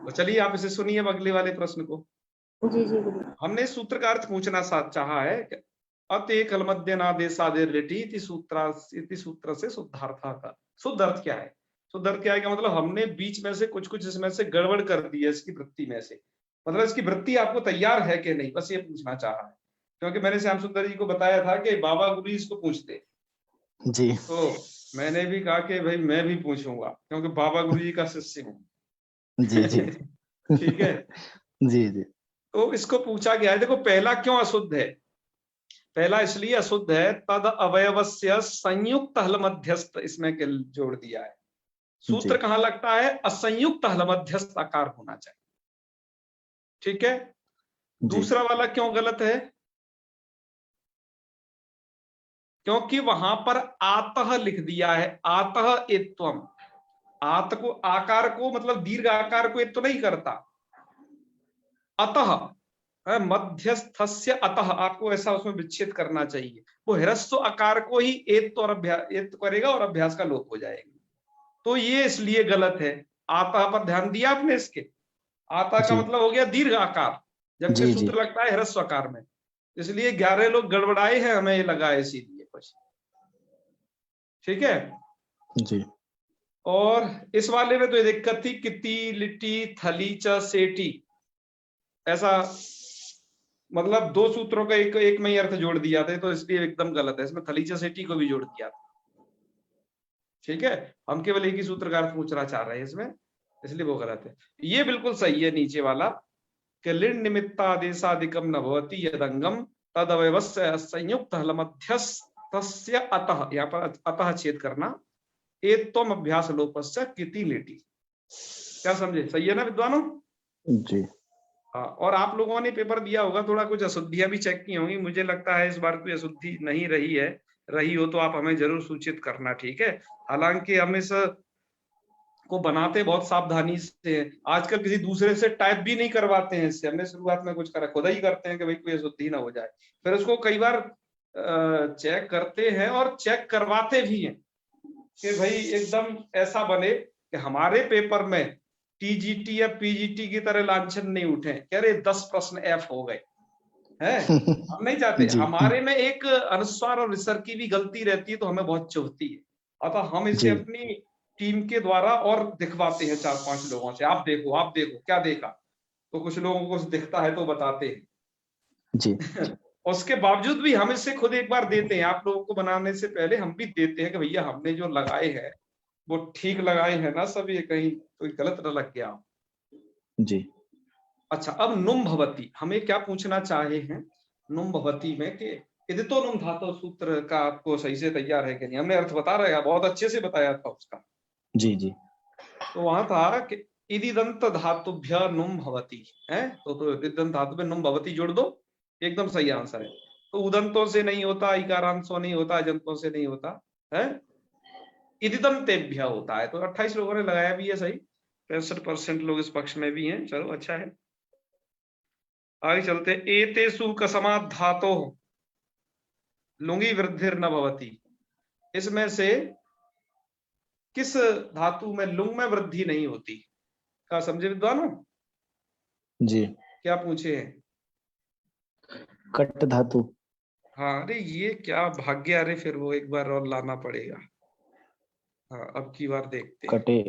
तो चलिए आप इसे सुनिए अगले वाले प्रश्न को। जी हमने सूत्र का अर्थ पूछना चाहा है कि अते कलमध्यनादेशादेर्लिटी इति सूत्र से शुद्धार्था का शुद्ध अर्थ क्या है? शुद्ध अर्थ क्या है? मतलब हमने बीच में से कुछ इसमें से गड़बड़ कर दी है इसकी वृत्ति में से, मतलब इसकी वृत्ति आपको तैयार है कि नहीं, बस ये पूछना चाह रहा है। क्योंकि मैंने श्याम सुंदर जी को बताया था कि बाबा गुरु इसको पूछते जी, तो मैंने भी कहा कि भाई मैं भी पूछूंगा क्योंकि बाबा गुरुजी का शिष्य हूँ। जी जी ठीक है, जी जी तो इसको पूछा गया है। देखो पहला क्यों अशुद्ध है? पहला इसलिए अशुद्ध है, तद अवयवस्य संयुक्त हल मध्यस्थ, इसमें जोड़ दिया है। सूत्र जी कहां लगता है? असंयुक्त हल मध्यस्थ आकार होना चाहिए। ठीक है, जी दूसरा वाला क्यों गलत है? क्योंकि वहां पर आतः लिख दिया है, आतः एत्वम। आत को, आकार को मतलब दीर्घ आकार को एत्व नहीं करता, अतः मध्यस्थस्य अतः, आपको ऐसा उसमें विच्छेद करना चाहिए। वो ह्रस्व आकार को ही एत्व और अभ्यास एत्व करेगा और अभ्यास का लोप हो जाएगा। तो ये इसलिए गलत है। आतः पर ध्यान दिया आपने? इसके आतः का जी मतलब हो गया दीर्घ आकार, जबकि जी जी सूत्र लगता है ह्रस्व आकार में। इसलिए 11 लोग गड़बड़ाए हैं, हमें ये लगा है इसीलिए कुछ। ठीक है, जी और इस वाले में तो ये दिक्कत थी, किति लिट्टी थली च सेटी, ऐसा मतलब दो सूत्रों का एक में ही अर्थ जोड़ दिया था, तो इसलिए एकदम गलत है। इसमें थली च सेटी को भी जोड़ दिया था। ठीक है, हम केवल एक ही सूत्र का अर्थ पूछना चाह रहे हैं इसमें, इसलिए वो गलत है। ये बिल्कुल सही है नीचे वाला, कि लिण निमित्तादेशादिकम न भवति यदंगम तद अवयवस्य संयुक्त हल मध्यस्थस्य अतः, यहाँ पर अतः छेद करना, एत्वम अभ्यास लोपस्य किति लेटी। क्या समझे? सही है ना विद्वानों? जी हाँ, और आप लोगों ने पेपर दिया होगा, थोड़ा कुछ अशुद्धियां भी चेक की होंगी। मुझे लगता है इस बार कोई अशुद्धि नहीं रही है, रही हो तो आप हमें जरूर सूचित करना। ठीक है, हालांकि हम इस को बनाते बहुत सावधानी से हैं। आजकल किसी दूसरे से टाइप भी नहीं करवाते हैं इससे, हमने शुरुआत में कुछ करा, खुद ही करते हैं कि भाई कोई अशुद्धि ना हो जाए। फिर उसको कई बार चेक करते हैं और चेक करवाते भी हैं कि भाई एकदम ऐसा बने कि हमारे पेपर में टीजीटी या पीजीटी की तरह लांछन नहीं उठे, कह रहे 10 प्रश्न एफ हो गए हैं। हम नहीं चाहते जी हमारे में एक अनुस्वार और विसर्ग की भी गलती रहती है, तो हमें बहुत चुभती है। अतः हम इसे जी अपनी टीम के द्वारा और दिखवाते हैं 4-5 लोगों से, आप देखो क्या देखा। तो कुछ लोगों को दिखता है तो बताते हैं। जी उसके बावजूद भी हम इससे खुद एक बार देते हैं, आप लोगों को बनाने से पहले हम भी देते हैं कि भैया हमने जो लगाए हैं वो ठीक लगाए हैं ना सभी, कहीं कोई गलत न लग गया। जी अच्छा, अब नुम भवती, हमें क्या पूछना चाहे हैं नुम भवती में कि इदितो नुम धातु सूत्र का आपको सही से तैयार है कि नहीं? हमने अर्थ बता रहे हैं, बहुत अच्छे से बताया था उसका। जी जी तो वहां था कि इदिदंत धातुभ्य नुम भवती है, तो इदिदंत धातु में नुम भवती जोड़ दो, एकदम सही आंसर है। तो उदंतों से नहीं होता, इकारांशों नहीं होता, अजंतों से नहीं होता है, इदिदंतेभ्य होता है। तो 28 लोगों ने लगाया भी है सही, 65% लोग इस पक्ष में भी हैं। चलो अच्छा है, आगे चलते। एतेषु कसमात् धातोः लुंगी वृद्धिर न भवति, इसमें से किस धातु में लुंग में वृद्धि नहीं होती? क्या समझे विद्वानों? जी क्या पूछे हैं? कट धातु। हाँ, अरे ये क्या भाग्य, अरे फिर वो एक बार और लाना पड़ेगा। हाँ, अब की बार देखते हैं। कटे।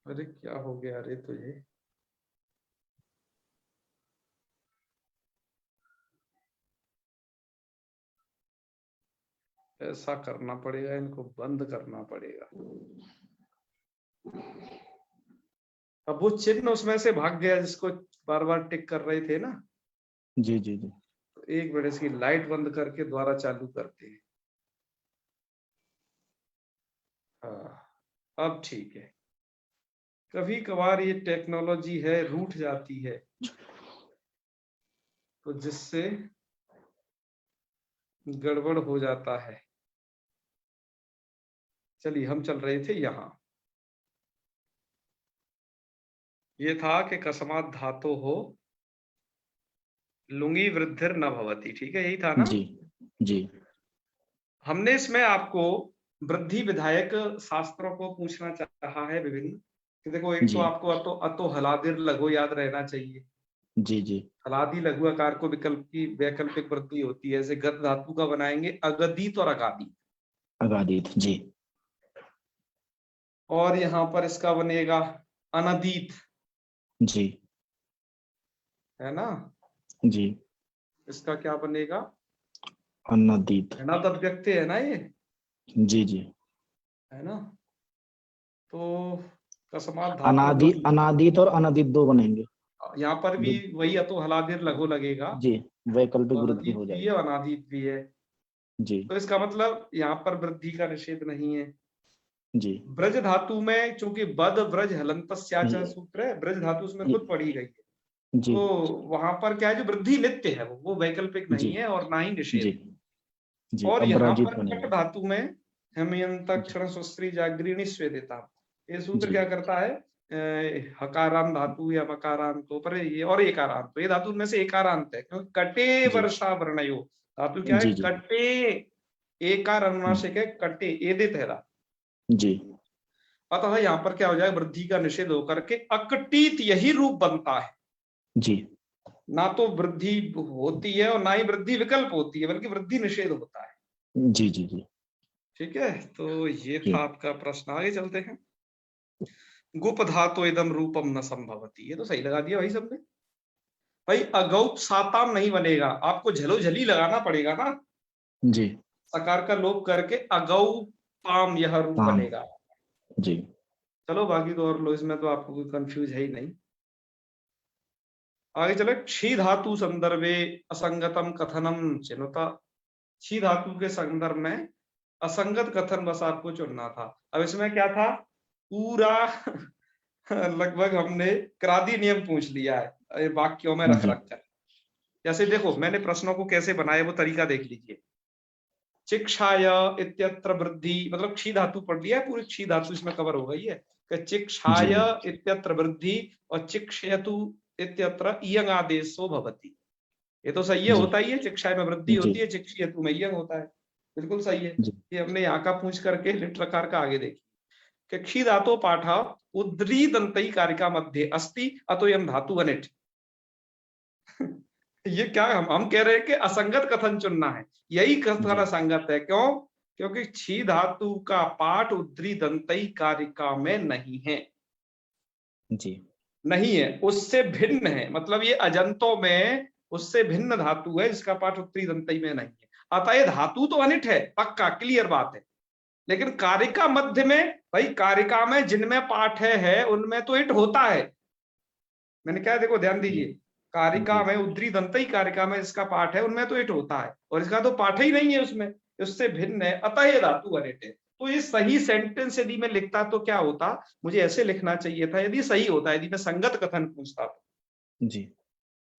अरे क्या हो गया अरे तुझे? ऐसा करना पड़ेगा, इनको बंद करना पड़ेगा। अब वो चिन्ह उसमें से भाग गया जिसको बार बार टिक कर रहे थे ना। जी जी जी तो एक मिनट इसकी लाइट बंद करके दोबारा चालू करते हैं। हाँ, अब ठीक है। कभी कभार ये टेक्नोलॉजी है रूठ जाती है, तो जिससे गड़बड़ हो जाता है। चलिए, हम चल रहे थे यहाँ, ये था कि कस्मात् धातो हो लुंगी वृद्धिर न भवति। ठीक है, यही था ना? जी जी हमने इसमें आपको वृद्धि विधायक शास्त्रों को पूछना चाहा है विभिन्न, कि देखो एक तो जी आपको अतो अतो हलादिर लघु याद रहना चाहिए। जी जी हलादी लघु आकार को विकल्प की वैकल्पिक वृद्धि होती है। जैसे गद धातु का बनाएंगे अगदित और अगादित, अगादित। जी और यहाँ पर इसका बनेगा अनदीत। जी है ना। जी। इसका क्या बनेगा? अनादित। अनद अव्यक्ति है ना ये, जी जी। है ना। तो कस्मात धातु अनादि, अनादित और अनादित दो बनेंगे। यहाँ पर भी वही अतो हलादिर लघु लगेगा, जी, वैकल्पिक तो वृद्धि अनदीत हो भी है जाएगी। अनादित भी है। जी तो इसका मतलब यहाँ पर वृद्धि का निषेध नहीं है। जी। ब्रज धातु में चूंकि बद ब्रज हलंतस्याचा जी। सूत्र है, ब्रज धातु उसमें खुद पढ़ी गई है, जी तो वहां पर क्या है, जो वृद्धि नित्य है वो वैकल्पिक जी नहीं है और ना ही निषेध जी है। जी। और यहाँ अपराजित पर कट बनेगा। धातु में हेमयंत क्षण सुश्री जागृणी स्वेदिता, ये सूत्र जी क्या करता है, हकारांत धातु या मकारांत तो पर ये और एकारांत, तो ये धातु में से एकारांत है, क्योंकि कटे जी वर्षा वर्णयो धातु क्या है, जी जी कटे एकार अनुनासिक है, कटे एदित है धातु। जी अतः यहाँ पर क्या हो जाए, वृद्धि का निषेध होकर के अकटीत यही रूप बनता है। जी ना तो वृद्धि होती है और ना ही वृद्धि विकल्प होती है, बल्कि वृद्धि निषेध होता है। जी जी जी ठीक है, तो ये जी। था आपका प्रश्न। आगे चलते हैं। गुप धातु इदम रूपम न संभवती, ये तो सही लगा दिया भाई सबने। भाई अगौप साताम नहीं बनेगा, आपको झलो झली लगाना पड़ेगा ना, जी। सकार का लोप करके अगौपाम यह रूप हाँ बनेगा। जी। चलो बाकी तो और लो, इसमें तो आपको कोई कंफ्यूज है ही नहीं। आगे चले। क्षी धातु संदर्भे असंगतम कथनम चिनुता, क्षी धातु के संदर्भ में असंगत कथन बस आपको चुनना था। अब इसमें क्या था, पूरा लगभग हमने क्रादी नियम पूछ लिया है वाक्यों में रख जी रख कर। जैसे देखो मैंने प्रश्नों को कैसे बनाया वो तरीका देख लीजिए। चिक्षाय इत्यत्र वृद्धि, मतलब क्षी धातु पढ़ लिया है, पूरी क्षी धातु इसमें कवर हो गई है कि चिक्षाय जी इत्यत्र वृद्धि और चिक्षयतु इत्यत्र इयंग आदेशो भवति। ये तो सही है, जी होता ही है, चिक्षाय में वृद्धि जी होती है, चिक्षयतु में इयंग होता है, बिल्कुल सही है। जी ये हमने यहाँ का पूछ करके लिट्रकार का आगे देखिए कि क्षी धातु पाठ उद्री दंतई कारिका मध्य अस्ति अतो यम धातु अनिट। ये क्या हम कह रहे हैं कि असंगत कथन चुनना है, यही कथन असंगत है। क्यों? क्योंकि क्षी धातु का पाठ उद्री दंतई कारिका में नहीं है, जी नहीं है, उससे भिन्न है। मतलब ये अजंतों में उससे भिन्न धातु है जिसका पाठ उत्तरी दंतई में नहीं है। अतः ये धातु तो अनिट है, पक्का क्लियर बात है, लेकिन कारिका मध्य में, भाई कारिका में जिनमें पाठ है उनमें तो इट होता है। मैंने क्या, देखो ध्यान दीजिए, कारिका में उद्री दंतई कारिका में इसका पाठ है उनमें तो इट होता है, और इसका तो पाठ ही नहीं है उसमें, उससे भिन्न है, अतः ये धातु अनिट है। तो ये सही सेंटेंस यदि मैं लिखता तो क्या होता, मुझे ऐसे लिखना चाहिए था यदि सही होता, यदि मैं संगत कथन पूछता जी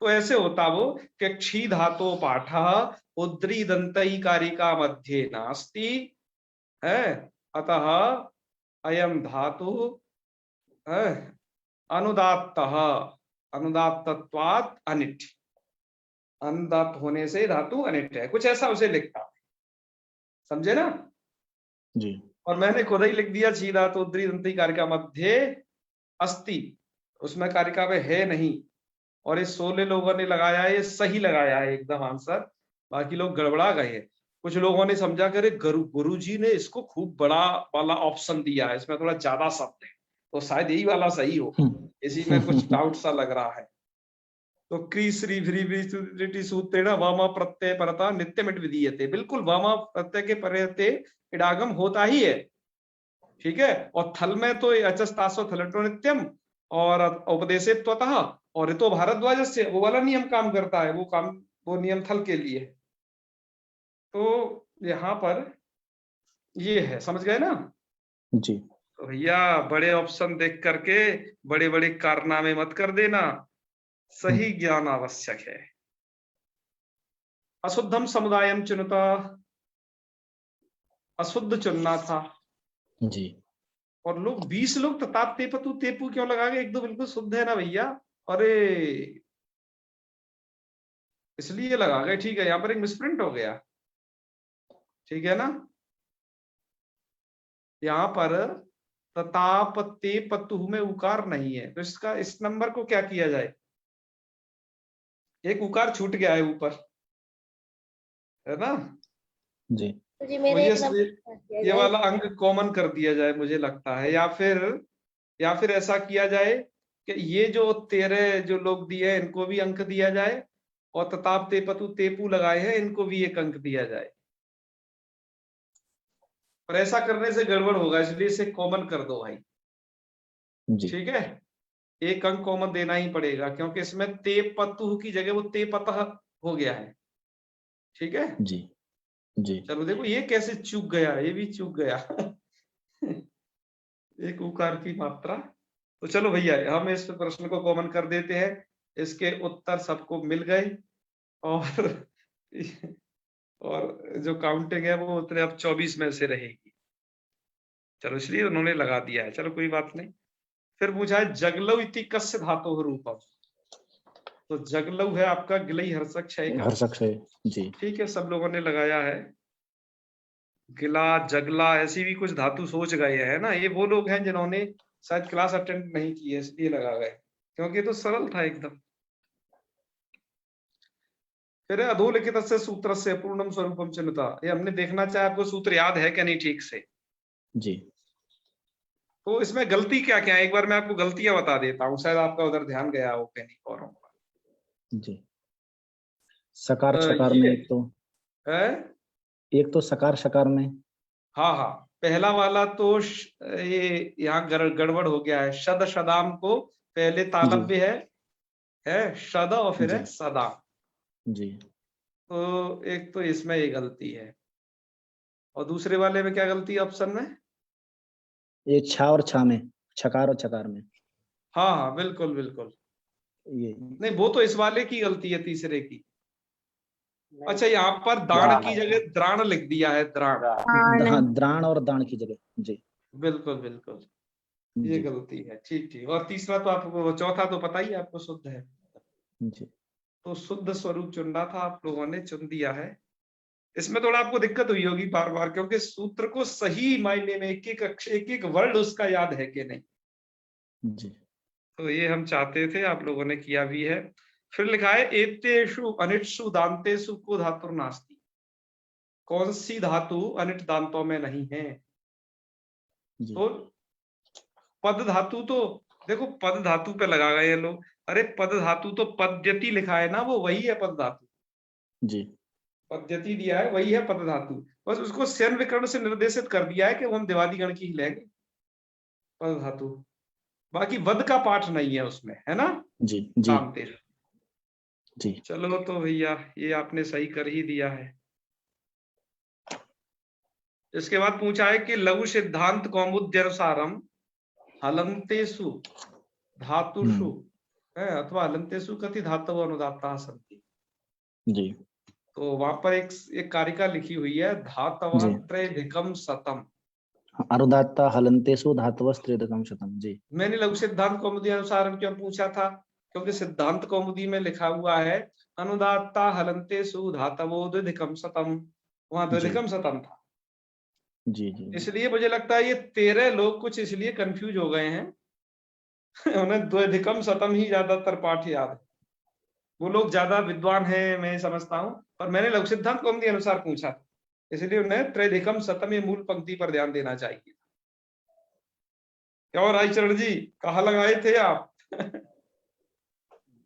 तो ऐसे होता वो कि क्षी धातो पाठ उद्री दंतई कारिका मध्य नास्ति है, अतः अयम धातु अनुदात्तः अनुदात्तत्वात् अनिट, अनुदात्त होने से धातु अनिट है, कुछ ऐसा उसे लिखता, समझे ना। जी और मैंने खुद ही लिख दिया क्षी धातु उद्री दंतई कारिका मध्य अस्ति, उसमें कारिका में है नहीं, और ये 16 लोगों ने लगाया है, ये सही लगाया है एकदम आंसर, बाकी लोग गड़बड़ा गए हैं। कुछ लोगों ने समझा करे गुरु जी ने इसको खूब बड़ा वाला ऑप्शन दिया है, इसमें थोड़ा ज्यादा शब्द है, तो शायद यही वाला सही हो, इसी में कुछ डाउट सा लग रहा है। तो क्री श्री भ्री सूत्रेण वामा प्रत्यय परता नित्यमिट विधीयते, बिल्कुल वामा प्रत्यय के परते इडागम होता ही है, ठीक है। और थल में तो अचस्तासो थलटो नित्यम और उपदेशेत्वतः, और तो भारद्वाज से वो वाला नियम काम करता है, वो नियम थल के लिए है। तो यहाँ पर ये है, समझ गए ना जी। तो भैया, बड़े ऑप्शन देख करके बड़े बड़े कारनामे मत कर देना, सही ज्ञान आवश्यक है। अशुद्धम समुदायम चुनता, अशुद्ध चुनना था, जी और लोग 20 लोग तताप तेपतु तेपू क्यों लगा गए, एक दो बिल्कुल शुद्ध है ना भैया, अरे इसलिए लगा गए, ठीक है। यहाँ पर एक मिसप्रिंट हो गया, ठीक है ना। यहाँ पर तताप तेपतु में उकार नहीं है, तो इसका इस नंबर को क्या किया जाए, एक उकार छूट गया है ऊपर, है ना। जी तो जी तो मेरे एक नंबर ये वाला अंक कॉमन कर दिया जाए मुझे लगता है, या फिर ऐसा किया जाए कि ये जो 13 जो लोग दिए हैं इनको भी अंक दिया जाए, और तताप तेपतु तेपू लगाए हैं इनको भी एक अंक दिया जाए। पर ऐसा करने से गड़बड़ होगा, इसलिए इसे कॉमन कर दो भाई। जी ठीक है, एक अंक कॉमन देना ही पड़ेगा, क्योंकि इसमें तेपतु की जगह वो तेपतः हो गया है। ठीक है, जी जी चलो देखो ये कैसे चूक गया, ये भी चूक गया एक उकार की मात्रा। तो चलो भैया हम इस प्रश्न को कॉमन कर देते हैं, इसके उत्तर सबको मिल गए, और और जो काउंटिंग है वो उतने अब 24 में से रहेगी। चलो इसलिए उन्होंने लगा दिया है, चलो कोई बात नहीं। फिर पूछा है जगलौ इति कस्य धातोः रूपम। तो जगलौ है आपका गिलई हर्षक क्षय का। हर्षक से। जी ठीक है, सब लोगों ने लगाया है। गिला जगला ऐसी भी कुछ धातु सोच गए हैं ना, ये वो लोग हैं जिन्होंने शायद क्लास अटेंड नहीं की है इसलिए लगा गए, क्योंकि ये तो सरल था एकदम। फिर अधोलिखित सूत्र से पूर्णम स्वरूपम चिन्हता, ये हमने देखना चाहे आपको सूत्र याद है क्या नहीं ठीक से। जी तो इसमें गलती क्या क्या है, एक बार मैं आपको गलतियां बता देता हूँ, शायद आपका उधर ध्यान गया हो कहीं और होगा। जी सकार शकार ये में है, एक तो सकार शकार में। हाँ हाँ, पहला वाला तो ये यहाँ गड़बड़ हो गया है। शद शदाम को पहले तालव्य है शद और फिर है जी सदाम। जी तो एक तो इसमें ये गलती है, और दूसरे वाले में क्या गलती है ऑप्शन में? ये छा और छा में, छकार और छकार में। हाँ हाँ बिल्कुल बिल्कुल, ये नहीं वो तो इस वाले की गलती है, तीसरे की। नहीं, अच्छा यहाँ पर दान की जगह द्राण लिख दिया है, द्राण। हाँ द्राण और दान की जगह। जी बिल्कुल बिल्कुल, ये जी गलती है। ठीक ठीक, और तीसरा तो आपको, चौथा तो पता ही है आपको, शुद्ध है। जी तो शुद्ध स्वरूप चुनना था, आप लोगों ने चुन दिया है। इसमें थोड़ा आपको दिक्कत हुई होगी बार बार, क्योंकि सूत्र को सही मायने में एक एक वर्ड उसका याद है कि नहीं। जी तो ये हम चाहते थे, आप लोगों ने किया भी है। फिर लिखा है एतेषु अनिटसु दांतेषु को धातु नास्ति। कौन सी धातु अनिट दांतों में नहीं है? जी तो पद धातु तो देखो, पद धातु पे लगा गए हैं लोग। अरे पद धातु तो पद्यति लिखा है ना, वो वही है पद धातु। जी पद्धति दिया है वही है पद धातु, बस उसको सेन विकर्ण से निर्देशित कर दिया है कि वो हम देवादी गण की ही लेंगे पद धातु। बाकी वध का पाठ नहीं है उसमें, है ना। जी जी दांतेर। जी चलो तो भैया ये आपने सही कर ही दिया है। इसके बाद पूछा है कि लघु सिद्धांत कौमुद्यनुसारम हलंतेषु धातुषु है अथवा हलंतेषु कति धातव अनुदात्ता सन्ति। जी तो वहां पर एक कारिका लिखी हुई है, धातव जी। त्रैधिकम शतम। अनुदात्ता हलन्तेषु धातवस्त्रेदकम शतम। जी मैंने लघु सिद्धांत कौमुदी अनुसार क्यों पूछा था, क्योंकि सिद्धांत कौमुदी में लिखा हुआ है अनुदात्ता हलंतेषु धातवो द्विधिकम शतम, वहां द्विधिकम शतम था। जी जी इसलिए मुझे लगता है ये 13 लोग कुछ इसलिए कंफ्यूज हो गए हैं उन्हें द्विधिकम शतम ही ज्यादातर पाठ याद है। वो लोग ज्यादा विद्वान हैं मैं समझता हूँ, पर मैंने लघु सिद्धांत कौमुदी अनुसार पूछा था, इसलिए उन्हें त्रैधिकम शतम ये मूल पंक्ति पर ध्यान देना चाहिए। क्या और रायचरण जी कहाँ लगाए थे आप?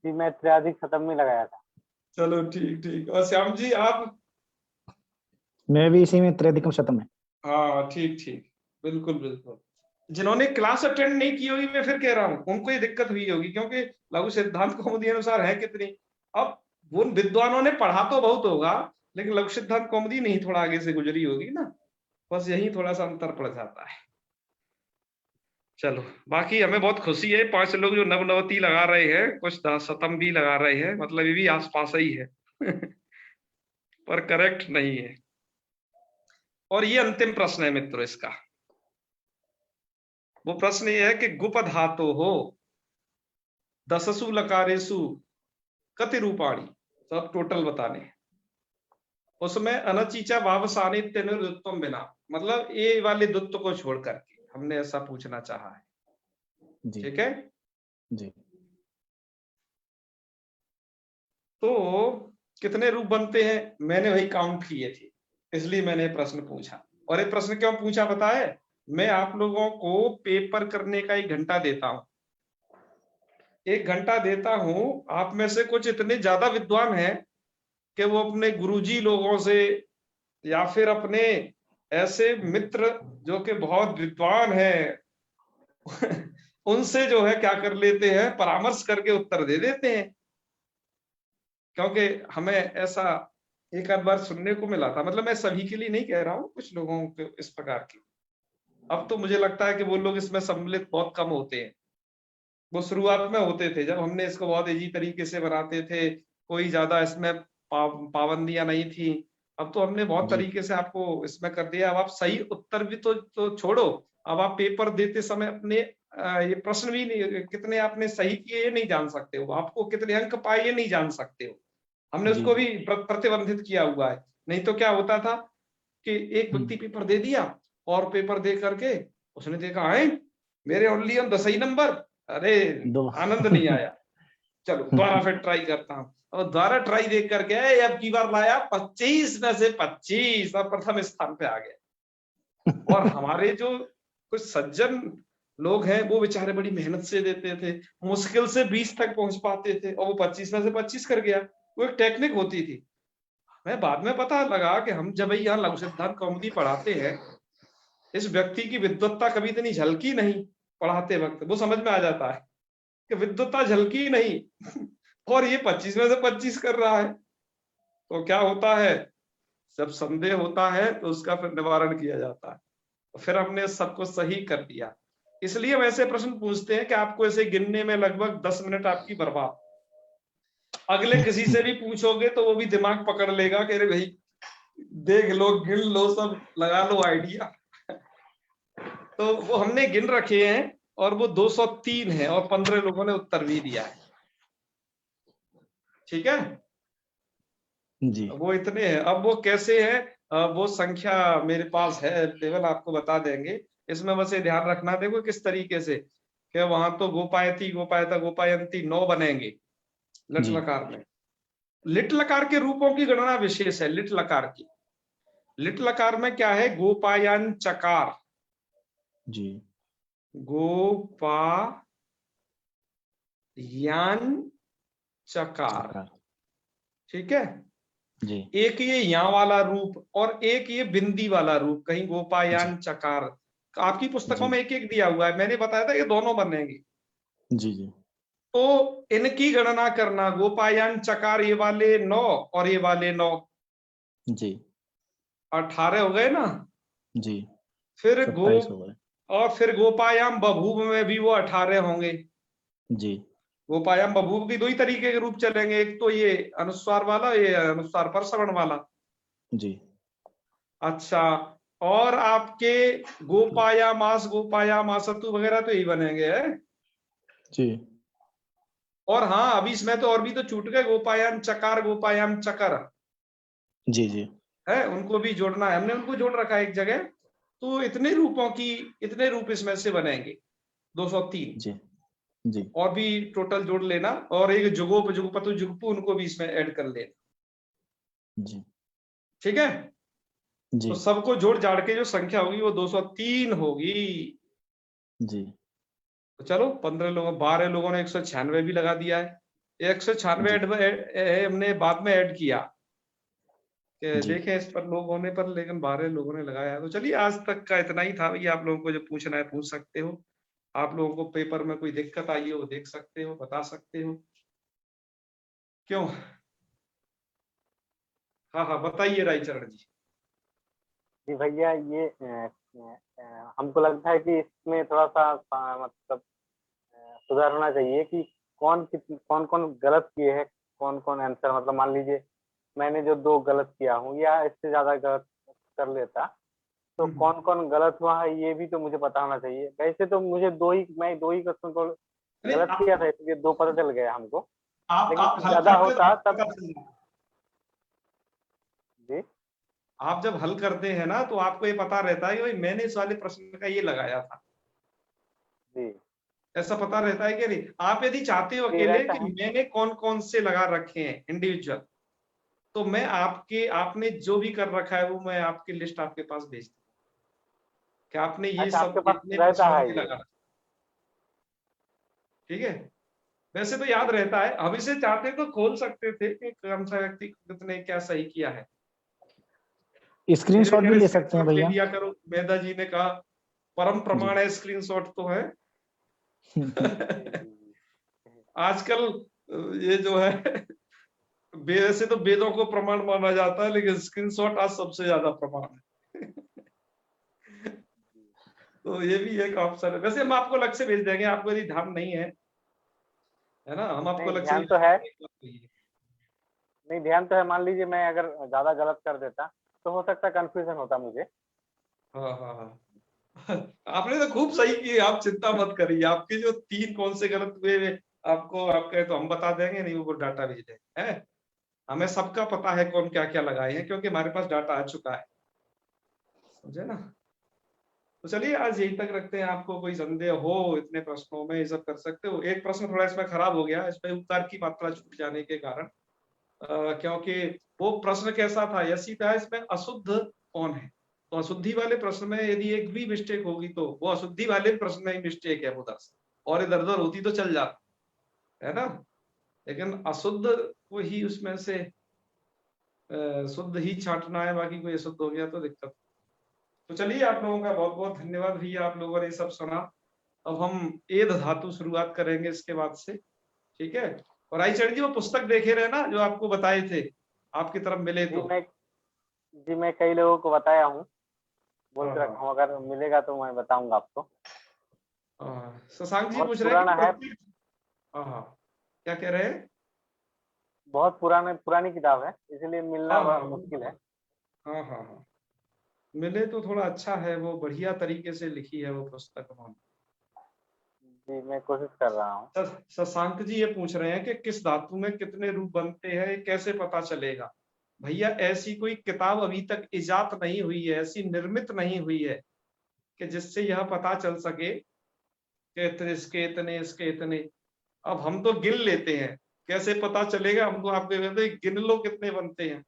जी मैं त्रियाधिक शतम में लगाया था। चलो ठीक ठीक, और श्याम जी आप? मैं भी इसी में त्रैधिकम शतम है। हाँ ठीक ठीक, बिल्कुल बिल्कुल। जिन्होंने क्लास अटेंड नहीं की होगी, मैं फिर कह रहा हूँ उनको ये दिक्कत हुई होगी, क्योंकि लघु सिद्धांत कौमुदी अनुसार है कितनी। अब वो विद्वानों ने पढ़ा तो बहुत होगा, लेकिन लघु सिद्धांत कौमुदी नहीं थोड़ा आगे से गुजरी होगी ना, बस यही थोड़ा सा अंतर पड़ जाता है। चलो बाकी हमें बहुत खुशी है, 5 लोग जो नवनवती लगा रहे हैं, कुछ शतम भी लगा रहे हैं, मतलब ये भी आसपास ही है पर करेक्ट नहीं है। और ये अंतिम प्रश्न है मित्रों इसका। वो प्रश्न ये है कि गुप धातु हो दशसु लकारेसु कति रूपाणी, सब टोटल बताने हैं। उसमें अनचीचा वावसानी तेनुत्तम बिना, मतलब ए वाले दुत्व को छोड़ करके हमने ऐसा पूछना चाहा है। जी ठीक है जी। तो कितने रूप बनते हैं मैंने वही काउंट किए थे, इसलिए मैंने प्रश्न पूछा। और ये प्रश्न क्यों पूछा पता है? मैं आप लोगों को पेपर करने का 1 घंटा देता हूं, 1 घंटा देता हूं, आप में से कुछ इतने ज्यादा विद्वान हैं कि वो अपने गुरुजी लोगों से या फिर अपने ऐसे मित्र जो कि बहुत विद्वान हैं उनसे जो है क्या कर लेते हैं, परामर्श करके उत्तर दे देते हैं। क्योंकि हमें ऐसा एक आध बार सुनने को मिला था, मतलब मैं सभी के लिए नहीं कह रहा हूँ, कुछ लोगों को इस प्रकार की। अब तो मुझे लगता है कि वो लोग इसमें सम्मिलित बहुत कम होते हैं। वो शुरुआत में होते थे, जब हमने इसको बहुत इजी तरीके से बनाते थे, कोई ज्यादा इसमें पाबंदियां नहीं थी। अब तो हमने बहुत जी। तरीके से आपको इसमें कर दिया। अब आप सही उत्तर भी तो छोड़ो, अब आप पेपर देते समय अपने ये प्रश्न भी नहीं, कितने आपने सही किए ये नहीं जान सकते हो, आपको कितने अंक पाए ये नहीं जान सकते हो। हमने जी उसको जी। भी प्रतिबंधित किया हुआ है। नहीं तो क्या होता था कि एक व्यक्ति पेपर दे दिया और पेपर दे करके उसने देखा है मेरे ओनली ऑन 10 ही नंबर, अरे दो आनंद नहीं आया, चलो दोबारा फिर ट्राई करता हूँ। और दोबारा ट्राई देख करके अब की बार लाया 25 में से 25 और प्रथम स्थान पे आ गया। और हमारे जो कुछ सज्जन लोग हैं वो बेचारे बड़ी मेहनत से देते थे, मुश्किल से 20 तक पहुंच पाते थे और वो 25 में से 25 कर गया। वो एक टेक्निक होती थी। मैं बाद में पता लगा कि हम जब यहाँ लघु सिद्धांत कौमुदी पढ़ाते हैं, इस व्यक्ति की विद्वत्ता कभी इतनी झलकी नहीं, पढ़ाते वक्त वो समझ में आ जाता है कि विद्वत्ता झलकी नहीं और ये 25 में से 25 कर रहा है। तो क्या होता है, जब संदेह होता है तो उसका फिर निवारण किया जाता है। तो फिर हमने सबको सही कर दिया। इसलिए हम ऐसे प्रश्न पूछते हैं कि आपको ऐसे गिनने में लगभग 10 मिनट आपकी बर्बाद। अगले किसी से भी पूछोगे तो वो भी दिमाग पकड़ लेगा कि अरे भाई देख लो, गिन लो, सब लगा लो आइडिया। तो वो हमने गिन रखे हैं और वो 203 है और 15 लोगों ने उत्तर भी दिया है। ठीक है, जी। वो इतने हैं। अब वो कैसे है, वो संख्या मेरे पास है, टेबल आपको बता देंगे। इसमें बस ये ध्यान रखना, देखो किस तरीके से कि वहां तो गोपायती गोपायता गोपायंती 9 बनेंगे लिट जी लकार में। लिट लकार के रूपों की गणना विशेष है। लिट लकार की, लिट लकार में क्या है, गोपायन चकार, जी। गोपायन चकार। चकार। ठीक है, जी एक ये यहाँ वाला रूप और एक ये बिंदी वाला रूप, कहीं जी गोपायन चकार। आपकी पुस्तकों जी में एक एक दिया हुआ है, मैंने बताया था ये दोनों बनेंगे। जी जी तो इनकी गणना करना, गोपायन चकार ये वाले 9 और ये वाले 9, जी 18 हो गए ना। जी। फिर गो 27 हो गए। और फिर गोपायाम बभूव में भी वो 18 होंगे। जी गोपायाम बभूव की 2 ही तरीके के रूप चलेंगे, एक तो ये अनुस्वार वाला, ये अनुस्वार पर श्रवण वाला। जी अच्छा, और आपके गोपायामास गोपायामासतु वगैरह तो यही बनेंगे है। जी और हाँ, अभी इसमें तो और भी तो छूट गए, गोपायाम चकार गोपायाम चकर जी जी है, उनको भी जोड़ना है, हमने उनको जोड़ रखा है एक जगह। तो इतने रूपों की, इतने रूप इसमें से बनेंगे 203। जी जी और भी टोटल जोड़ लेना, और एक जुगोप जुगपतु जुगपु उनको भी इसमें ऐड कर लेना। जी ठीक है, जी तो सबको जोड़ जाड़ के जो संख्या होगी वो 203 होगी। जी। तो चलो 15 लोगों 12 लोगों ने 196 भी लगा दिया है। 196 हमने बाद में ऐड किया कि जी देखें इस पर लोग होने पर, लेकिन 12 लोगों ने लगाया। तो चलिए आज तक का इतना ही था भैया, आप लोगों को जो पूछना है पूछ सकते हो। आप लोगों को पेपर में कोई दिक्कत आई हो वो देख सकते हो, बता सकते हो। क्यों? हाँ हाँ बताइए रायचरण जी। जी भैया, ये हमको लगता है कि इसमें थोड़ा सा मतलब सुधार होना चाहिए कि कौन कौन गलत किए हैं, कौन कौन आंसर, मतलब मान लीजिए मैंने जो 2 गलत किया हूँ या इससे ज्यादा गलत कर लेता, तो कौन कौन गलत हुआ है ये भी तो मुझे पता होना चाहिए। वैसे तो मुझे मैं 2 ही क्वेश्चन को अरे गलत किया था, इसलिए 2 पता चल गया हमको, आप लेकिन हल ज्यादा करते होता तो तब। पता चल जाए। जी आप जब हल करते हैं ना तो आपको ये पता रहता है कि भाई मैंने इस वाले प्रश्न का ये लगाया था, जी ऐसा पता रहता है कि नहीं। आप यदि चाहते हो जी अकेले रहता कि है। मैंने कौन कौन से लगा रखे हैं इंडिविजुअल, तो मैं आपने जो भी कर रखा है वो मैं आपकी लिस्ट आपके पास भेज दूँ कि आपने ये अच्छा, आपके सब पास इतने रहता प्रश्नों है के ये? लगा। ठीक है, वैसे तो याद रहता है, हम इसे चाहते तो खोल सकते थे कि कौन सा व्यक्ति कितने क्या सही किया है। स्क्रीनशॉट भी ले सकते हैं ले भैया। लिया करो, मेधा जी ने कहा परम प्रमाण है, स्क्रीनशॉट तो है। आजकल ये जो है वैसे तो वेदों को प्रमाण माना जाता है, लेकिन स्क्रीनशॉट आज सबसे ज्यादा प्रमाण है। तो ये भी एक ऑप्शन है। वैसे हम आपको अलग से भेज देंगे, आपको यदि ध्यान नहीं है ना, हम आपको अलग से ध्यान तो है, नहीं ध्यान तो है। मान लीजिए मैं अगर ज्यादा गलत कर देता तो हो सकता है कंफ्यूजन होता मुझे। हाँ हाँ हाँ। आपने तो खूब सही की, आप चिंता मत करिए। आपके जो 3 कौन से गलत हुए वे आपको आप कहे तो हम बता देंगे, नहीं वो डाटा भेज देंगे है। हमें सबका पता है कौन क्या क्या लगाए हैं, क्योंकि हमारे पास डाटा आ चुका है, समझे ना। तो चलिए आज यही तक रखते हैं। आपको कोई संदेह हो इतने प्रश्नों में, ये सब कर सकते हो। एक प्रश्न थोड़ा इसमें खराब हो गया, इसमें उकार की मात्रा छूट जाने के कारण, क्योंकि वो प्रश्न कैसा था, यसी था इसमें अशुद्ध कौन है। तो अशुद्धि वाले प्रश्न में यदि एक भी मिस्टेक होगी तो वो अशुद्धि वाले प्रश्न में ही मिस्टेक है वो 10, और इधर उधर होती तो चल जाता है ना, लेकिन अशुद्ध को ही उसमें से शुद्ध ही छांटना है, बाकी कोई अशुद्ध हो गया तो दिक्कत। तो चलिए आप लोगों का बहुत बहुत धन्यवाद भैया, आप लोगों ने सब सुना। अब हम एध धातु शुरुआत करेंगे इसके बाद से, ठीक है। और रायचंद जी वो पुस्तक देखे रहे ना जो आपको बताए थे, आपकी तरफ मिले तो। जी मैं कई लोगों को बताया हूँ, बोल हाँ, के रखा हूँ, अगर मिलेगा तो मैं बताऊंगा आपको। शशांक जी बहुत पूछ रहे हैं पुराना है, हाँ क्या कह रहे हैं। बहुत पुरानी किताब है, इसलिए मिलना हाँ बहुत हाँ मुश्किल है। हाँ हाँ हाँ, मिले तो थोड़ा अच्छा है, वो बढ़िया तरीके से लिखी है वो पुस्तक उन्होंने। जी मैं कोशिश कर रहा हूँ। शशांक जी ये पूछ रहे हैं कि किस धातु में कितने रूप बनते हैं, ये कैसे पता चलेगा। भैया ऐसी कोई किताब अभी तक इजाद नहीं हुई है, ऐसी निर्मित नहीं हुई है कि जिससे यह पता चल सके कि इसके इतने इसके इतने। अब हम तो गिन लेते हैं, कैसे पता चलेगा। हम तो आपको कहते हैं गिन लो कितने बनते हैं।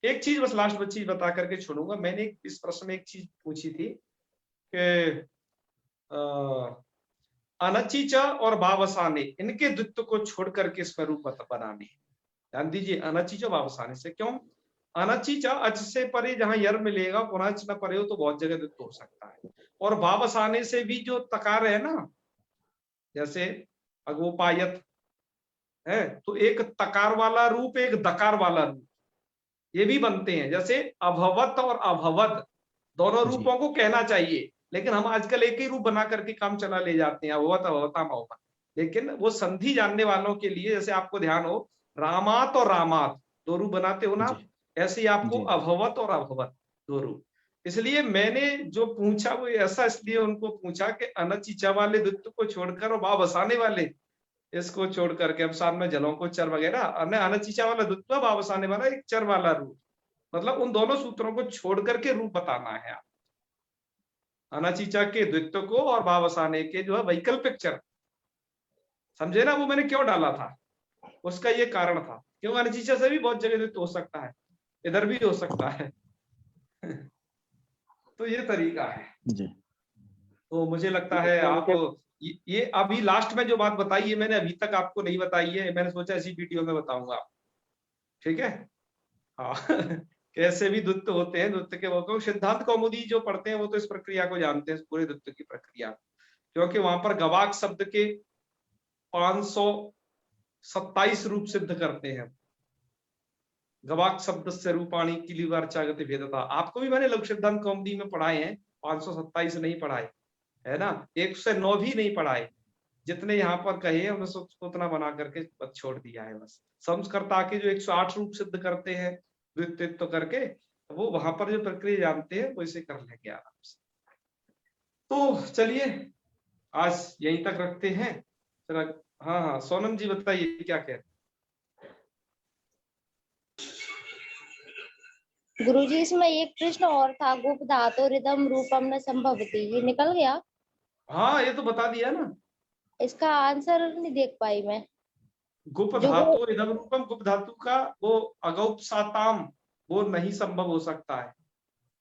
एक चीज बस लास्ट में चीज बता करके छोड़ूंगा। मैंने इस प्रश्न में एक चीज पूछी थी कि अनचिच और बावसाने, इनके द्वित्व को छोड़ करके इसमें रूप बनाने। ध्यान दीजिए, अनचिच बावसाने से क्यों, अनचिच अच से परे जहां यर मिलेगा, पुनः न परे हो तो बहुत जगह द्वित्व हो सकता है। और बावसाने से भी जो तकार है ना, जैसे अगोपायत है, तो एक तकार वाला रूप एक दकार वाला रूप ये भी बनते हैं। जैसे अभवत और अभवद दोनों रूपों को कहना चाहिए, लेकिन हम आजकल एक ही रूप बना करके काम चला ले जाते हैं, अभवत अभवताम अभवत। लेकिन वो संधि जानने वालों के लिए, जैसे आपको ध्यान हो रामात और रामात दो रूप बनाते हो ना, ऐसे ही आपको अभवत और अभवत दो रूप। इसलिए मैंने जो पूछा वो ऐसा इसलिए उनको पूछा कि अनचिचा वाले द्वित्व को छोड़कर और बा बसाने वाले इसको छोड़ करके, अब सामने जलों को चर वगैरह, अनचिचा वाला द्वित्व बा बसाने वाला एक चर वाला रूप, मतलब उन दोनों सूत्रों को छोड़ करके रूप बताना है आप। अनचिचा के द्वित्व को और भावसाने के जो है वैकल्पिक चर, समझे ना, वो मैंने क्यों डाला था, उसका ये कारण था। क्यों, अनचिचा से भी बहुत जगह द्वित्व हो सकता है, इधर भी हो सकता है। तो ये तरीका है जी। तो मुझे लगता है आप ये अभी लास्ट में जो बात बताई है मैंने अभी तक आपको नहीं बताई है, मैंने सोचा इसी वीडियो में बताऊंगा, ठीक है। हाँ कैसे भी द्वित्व होते हैं, द्वित्व के वो सिद्धांत कौमुदी जो पढ़ते हैं वो तो इस प्रक्रिया को जानते हैं, पूरे द्वित्व की प्रक्रिया, क्योंकि वहां पर गवाक शब्द के 527 रूप सिद्ध करते हैं। गवाक शब्द से रूपाणी की वार्चागति भेदता, आपको भी मैंने लघु सिद्धांत कौमुदी में पढ़ाए हैं, 527 नहीं पढ़ाए है ना, 109 भी नहीं पढ़ाए, जितने यहाँ पर कहे हमने उतना बना करके छोड़ दिया है। बस संस्कृता के जो 108 रूप सिद्ध करते हैं द्वित्व करके, वो वहां पर जो प्रक्रिया जानते हैं वो इसे कर लेंगे आराम से। तो चलिए आज यहीं तक रखते हैं। हाँ हाँ सोनम जी बताइए क्या कह रहे। गुरुजी इसमें एक प्रश्न और था, गुप धातु रिदम रूपम न संभवती, ये निकल गया। हाँ ये तो बता दिया ना, इसका आंसर नहीं देख पाई मैं। गुप धातु रिदम रूपम, गुप धातु का वो अगौपसाताम वो नहीं संभव हो सकता है,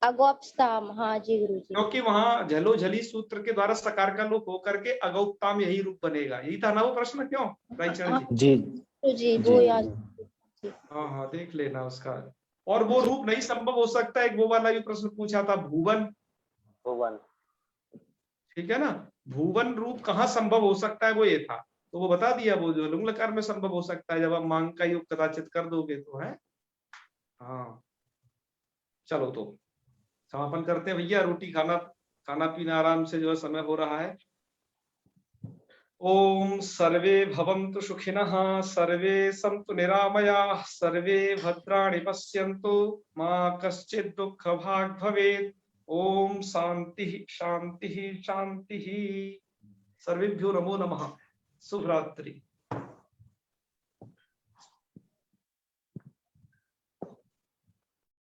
अगोपस्ताम, हाँ जी गुरु जी। क्योंकि वहां झलो झली सूत्र के द्वारा सकार का लोप होकर के अगौप्ताम यही रूप बनेगा। यही था ना वो प्रश्न, क्यों रायचरण जी? जी गुरु जी वो जी याद। हाँ हाँ, देख लेना उसका। और वो रूप नहीं संभव हो सकता, एक वो वाला भी प्रश्न पूछा था, भुवन। भुवन। ठीक है ना, भुवन रूप कहाँ संभव हो सकता है, वो ये था। तो वो बता दिया, वो जो लुंग लकार में संभव हो सकता है, जब आप मांग का योग कदाचित कर दोगे तो, है। हाँ, चलो तो समापन करते हैं भैया, रोटी खाना खाना पीना आराम से जो है समय हो रहा है। ओम सर्वे भवन्तु सुखिनः, सर्वे सन्तु निरामयाः, सर्वे भद्राणि पश्यन्तु, मा कश्चित् दुःखभाग् भवेत्। ओम शांति शांति शांति। सर्वेभ्यो नमो नमः। शुभ रात्रि।